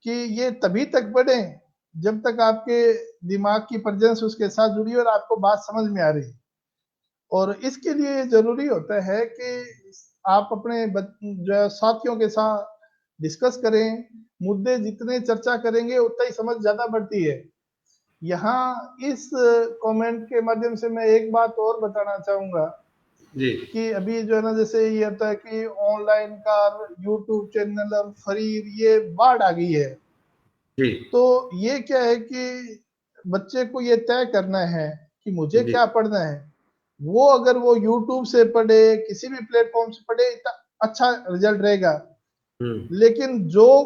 Speaker 2: कि ये तभी तक पढ़े जब तक आपके दिमाग की प्रेजेंस उसके साथ जुड़ी और आपको बात समझ में आ रही। और इसके लिए जरूरी होता है कि आप अपने जो साथियों के साथ डिस्कस करें। मुद्दे जितने चर्चा करेंगे उतना ही समझ ज्यादा बढ़ती है। यहाँ इस कमेंट के माध्यम से मैं एक बात और बताना चाहूंगा
Speaker 1: जी
Speaker 2: कि अभी जो है ना, जैसे ये होता है कि ऑनलाइन का यूट्यूब चैनल और फ्री ये बाढ़ आ गई है
Speaker 1: जी।
Speaker 2: तो ये क्या है कि बच्चे को ये तय करना है कि मुझे क्या पढ़ना है। वो अगर वो यूट्यूब से पढ़े, किसी भी प्लेटफॉर्म से पढ़े, अच्छा रिजल्ट रहेगा। लेकिन जो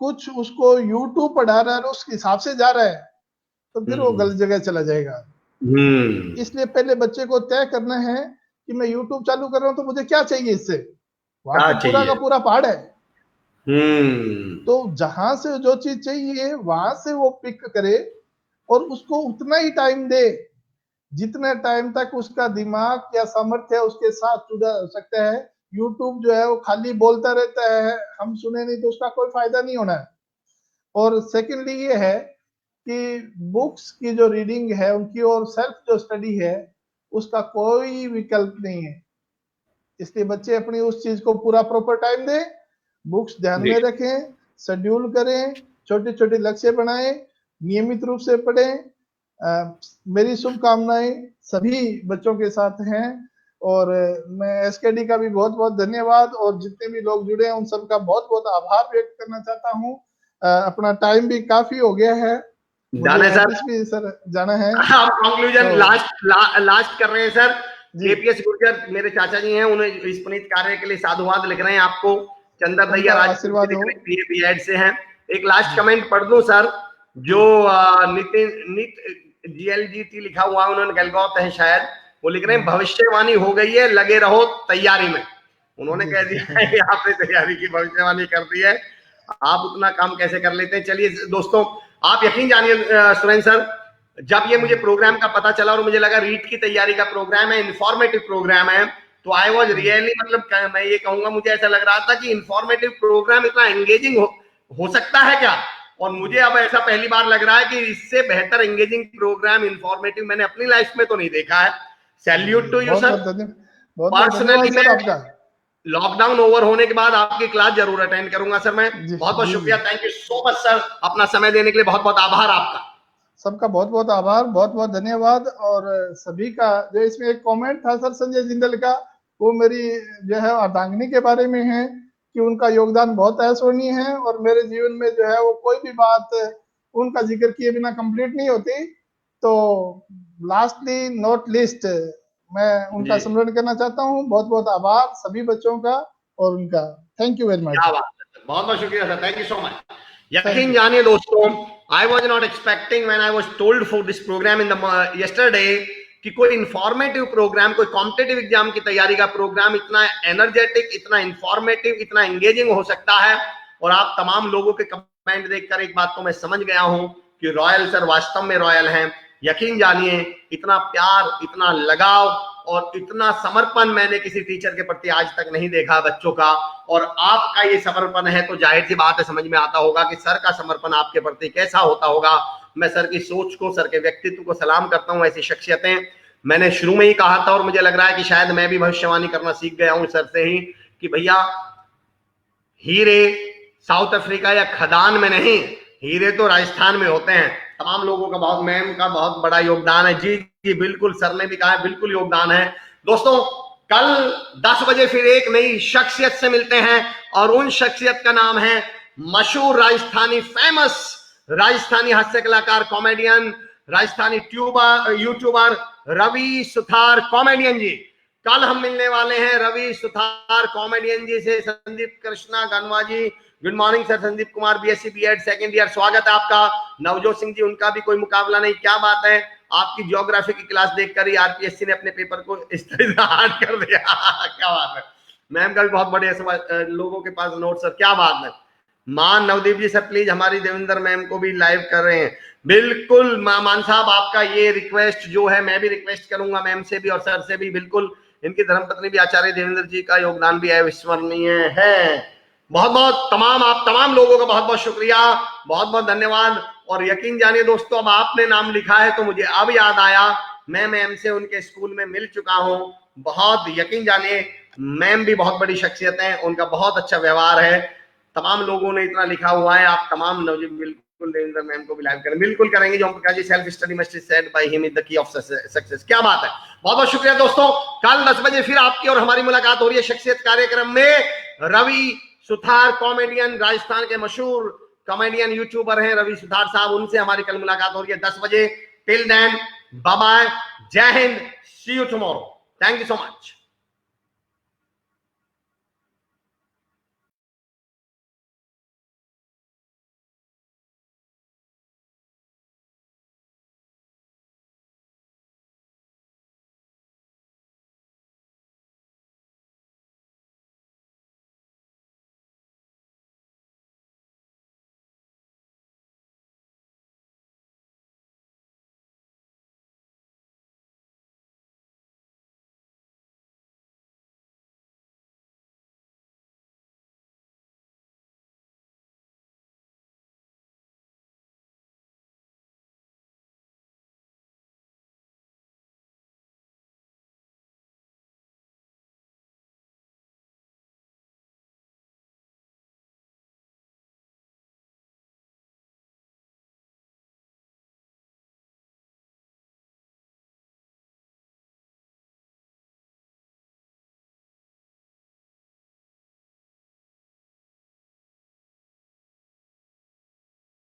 Speaker 2: कुछ उसको यूट्यूब पढ़ा रहा है और उस हिसाब से जा रहा है तो फिर वो गलत जगह चला जाएगा। इसलिए पहले बच्चे को तय करना है कि मैं यूट्यूब चालू कर रहा हूं तो मुझे क्या चाहिए इससे। वहां तो पूरा का पूरा पहाड़ है। तो जहां से जो चीज चाहिए वहां से वो पिक करे और उसको उतना ही टाइम दे जितने टाइम तक उसका दिमाग या सामर्थ्य उसके साथ जुड़ा हो सकता है। यूट्यूब जो है वो खाली बोलता रहता है, हम सुने नहीं तो उसका कोई फायदा नहीं होना है। और सेकेंडली ये है कि बुक्स की जो रीडिंग है उनकी और सेल्फ जो स्टडी है उसका कोई विकल्प नहीं है। इसलिए बच्चे अपनी उस चीज को पूरा प्रॉपर टाइम दें, बुक्स ध्यान में रखें, शेड्यूल करें, छोटे छोटे लक्ष्य बनाएं, नियमित रूप से पढ़ें। मेरी शुभकामनाएं सभी बच्चों के साथ हैं और मैं एसकेडी का भी बहुत बहुत धन्यवाद और जितने भी लोग जुड़े हैं उन सबका बहुत बहुत आभार व्यक्त करना चाहता हूं। अपना टाइम भी काफी हो गया है,
Speaker 1: जाना है सर,
Speaker 2: भी सर जाना है।
Speaker 1: आप कंक्लूजन लास्ट कर रहे हैं सर।
Speaker 2: जी
Speaker 1: केपीएस गुर्जर मेरे चाचा जी हैं, उन्हें इस पुनीत कार्य के लिए साधुवाद लिख रहे हैं आपको। चंदर दैया
Speaker 2: उनका
Speaker 1: राजपूत
Speaker 2: आशीर्वाद
Speaker 1: लिख
Speaker 2: हो।
Speaker 1: रहे हैं, बीए बीएड से हैं। एक लास्ट
Speaker 2: जी
Speaker 1: कमेंट पढ़ दूं सर, जो
Speaker 2: जी
Speaker 1: नित जीएलजीटी लिखा हुआ है, उन्होंने गलगौत है शायद, वो लिख रहे हैं
Speaker 2: हम्म,
Speaker 1: भविष्यवाणी हो गई है, लगे रहो तैयारी में। उन्होंने
Speaker 2: जी
Speaker 1: कह
Speaker 2: जी
Speaker 1: दिया है आपने तैयारी की भविष्यवाणी कर दी है, आप उतना काम कैसे कर लेते हैं। चलिए दोस्तों, आप यकीन जानिए सुरेंद्र सर, जब ये मुझे प्रोग्राम का पता चला और मुझे लगा रीट की तैयारी का प्रोग्राम है, इंफॉर्मेटिव प्रोग्राम है, तो आई वॉज रियली, मतलब मैं ये कहूंगा, मुझे ऐसा लग रहा था कि इंफॉर्मेटिव प्रोग्राम इतना एंगेजिंग हो सकता है क्या। और मुझे अब ऐसा पहली बार लग रहा है कि इससे बेहतर एंगेजिंग प्रोग्राम इंफॉर्मेटिव मैंने अपनी लाइफ में तो नहीं देखा है। सैल्यूट टू यू
Speaker 2: बहुत
Speaker 1: सर।
Speaker 2: बहुत धन्यवाद, बहुत बहुत
Speaker 1: पर्सनली
Speaker 2: धन्यवाद
Speaker 1: मैं
Speaker 2: सर आपका।
Speaker 1: लॉकडाउन ओवर होने के बाद आपकी क्लास जरूर अटेंड करूंगा सर। मैं
Speaker 2: जी
Speaker 1: बहुत बहुत
Speaker 2: जी जी
Speaker 1: शुक्रिया, thank you so much sir, अपना समय देने के लिए बहुत बहुत आभार आपका।
Speaker 2: सबका बहुत बहुत आभार, बहुत बहुत धन्यवाद। और सभी का जो इसमें एक कमेंट था सर संजय जिंदल का, वो मेरी जो है अर्धांगिनी के बारे में है कि उनका योगदान बहुत अविस्मरणीय है और मेरे जीवन में जो है वो कोई भी बात उनका जिक्र किए बिना कंप्लीट नहीं होती। तो लास्टली नॉट लिस्ट, मैं उनका
Speaker 1: जी,
Speaker 2: स्मरण करना चाहता हूँ। बहुत बहुत आभार सभी बच्चों का और उनका। Thank you very much.
Speaker 1: क्या बात है सर, बहुत बहुत शुक्रिया sir, thank you so much.
Speaker 2: Thank
Speaker 1: यकीन
Speaker 2: यू।
Speaker 1: जानिए दोस्तों, I was not expecting when I was told for this programme in the yesterday कि कोई इंफॉर्मेटिव प्रोग्राम, कोई कॉम्पिटेटिव एग्जाम की तैयारी का प्रोग्राम इतना एनर्जेटिक, इतना इंफॉर्मेटिव, इतना एंगेजिंग हो सकता है। और आप तमाम लोगों के कमेंट देखकर एक बात तो मैं समझ गया हूं कि रॉयल सर वास्तव में रॉयल हैं। यकीन जानिए, इतना प्यार, इतना लगाव और इतना समर्पण मैंने किसी टीचर के प्रति आज तक नहीं देखा बच्चों का। और आपका ये समर्पण है तो जाहिर सी बात है, समझ में आता होगा कि सर का समर्पण आपके प्रति कैसा होता होगा। मैं सर की सोच को, सर के व्यक्तित्व को सलाम करता हूं। ऐसी शख्सियतें, मैंने शुरू में ही कहा था और मुझे लग रहा है कि शायद मैं भी भविष्यवाणी करना सीख गया हूं सर से ही, कि भैया हीरे साउथ अफ्रीका या खदान में नहीं, हीरे तो राजस्थान में होते हैं। तमाम लोगों का बहुत, मैम का बहुत बड़ा योगदान है। जी जी बिल्कुल, सर ने भी कहा है, बिल्कुल योगदान है। दोस्तों, कल 10 बजे फिर एक नई शख्सियत से मिलते हैं और उन शख्सियत का नाम है मशहूर राजस्थानी, फेमस राजस्थानी हास्य कलाकार, comedian, Rajasthani YouTuber Ravi Suthar comedian ji. कल हम मिलने वाले हैं रवि सुथार कॉमेडियन जी से। Sandeep Krishna Ganwa ji, good morning sir. Sandeep Kumar BSc BEd second year, स्वागत है आपका। नवजोत सिंह जी, उनका भी कोई मुकाबला नहीं, क्या बात है। आपकी ज्योग्राफी की क्लास देखकर ही आरपीएससी ने अपने पेपर को इस तरह से हार्ड कर दिया क्या बात है। मैम का भी बहुत बढ़िया लोगों के पास नोट सर, क्या बात है। मान नवदीप जी सर, प्लीज हमारी देवेंद्र मैम को भी लाइव कर रहे हैं। बिल्कुल मान साहब, आपका ये रिक्वेस्ट जो है मैं भी रिक्वेस्ट करूंगा मैम से भी और सर से भी। बिल्कुल, इनकी धर्मपत्नी भी आचार्य देवेंद्र जी का योगदान भी अविस्मरणीय है। बहुत बहुत आप तमाम लोगों का बहुत बहुत शुक्रिया, बहुत बहुत धन्यवाद। और यकीन जानिए दोस्तों, अब आपने नाम लिखा है तो मुझे अब याद आया, मैं मैम से उनके स्कूल में मिल चुका हूं। बहुत, यकीन जानिए, मैम भी बहुत बड़ी शख्सियत है, उनका बहुत अच्छा व्यवहार है। तमाम लोगों ने इतना लिखा हुआ है, आप तमाम नवजीत बिल्कुल देवेंद्र मैम को भी लाइव करें, बिल्कुल करेंगे। जो Prakash ji, self study must be said by him is the key of success, क्या बात है। बहुत बहुत शुक्रिया दोस्तों। कल 10 बजे फिर आपकी और हमारी मुलाकात हो रही है शख्सियत कार्यक्रम में। रवि सुथार कॉमेडियन, राजस्थान के मशहूर कॉमेडियन यूट्यूबर हैं रवि सुथार साहब, उनसे हमारी कल मुलाकात हो रही है 10 बजे। Till then, bye bye, Jai Hind, see you tomorrow, thank you so much.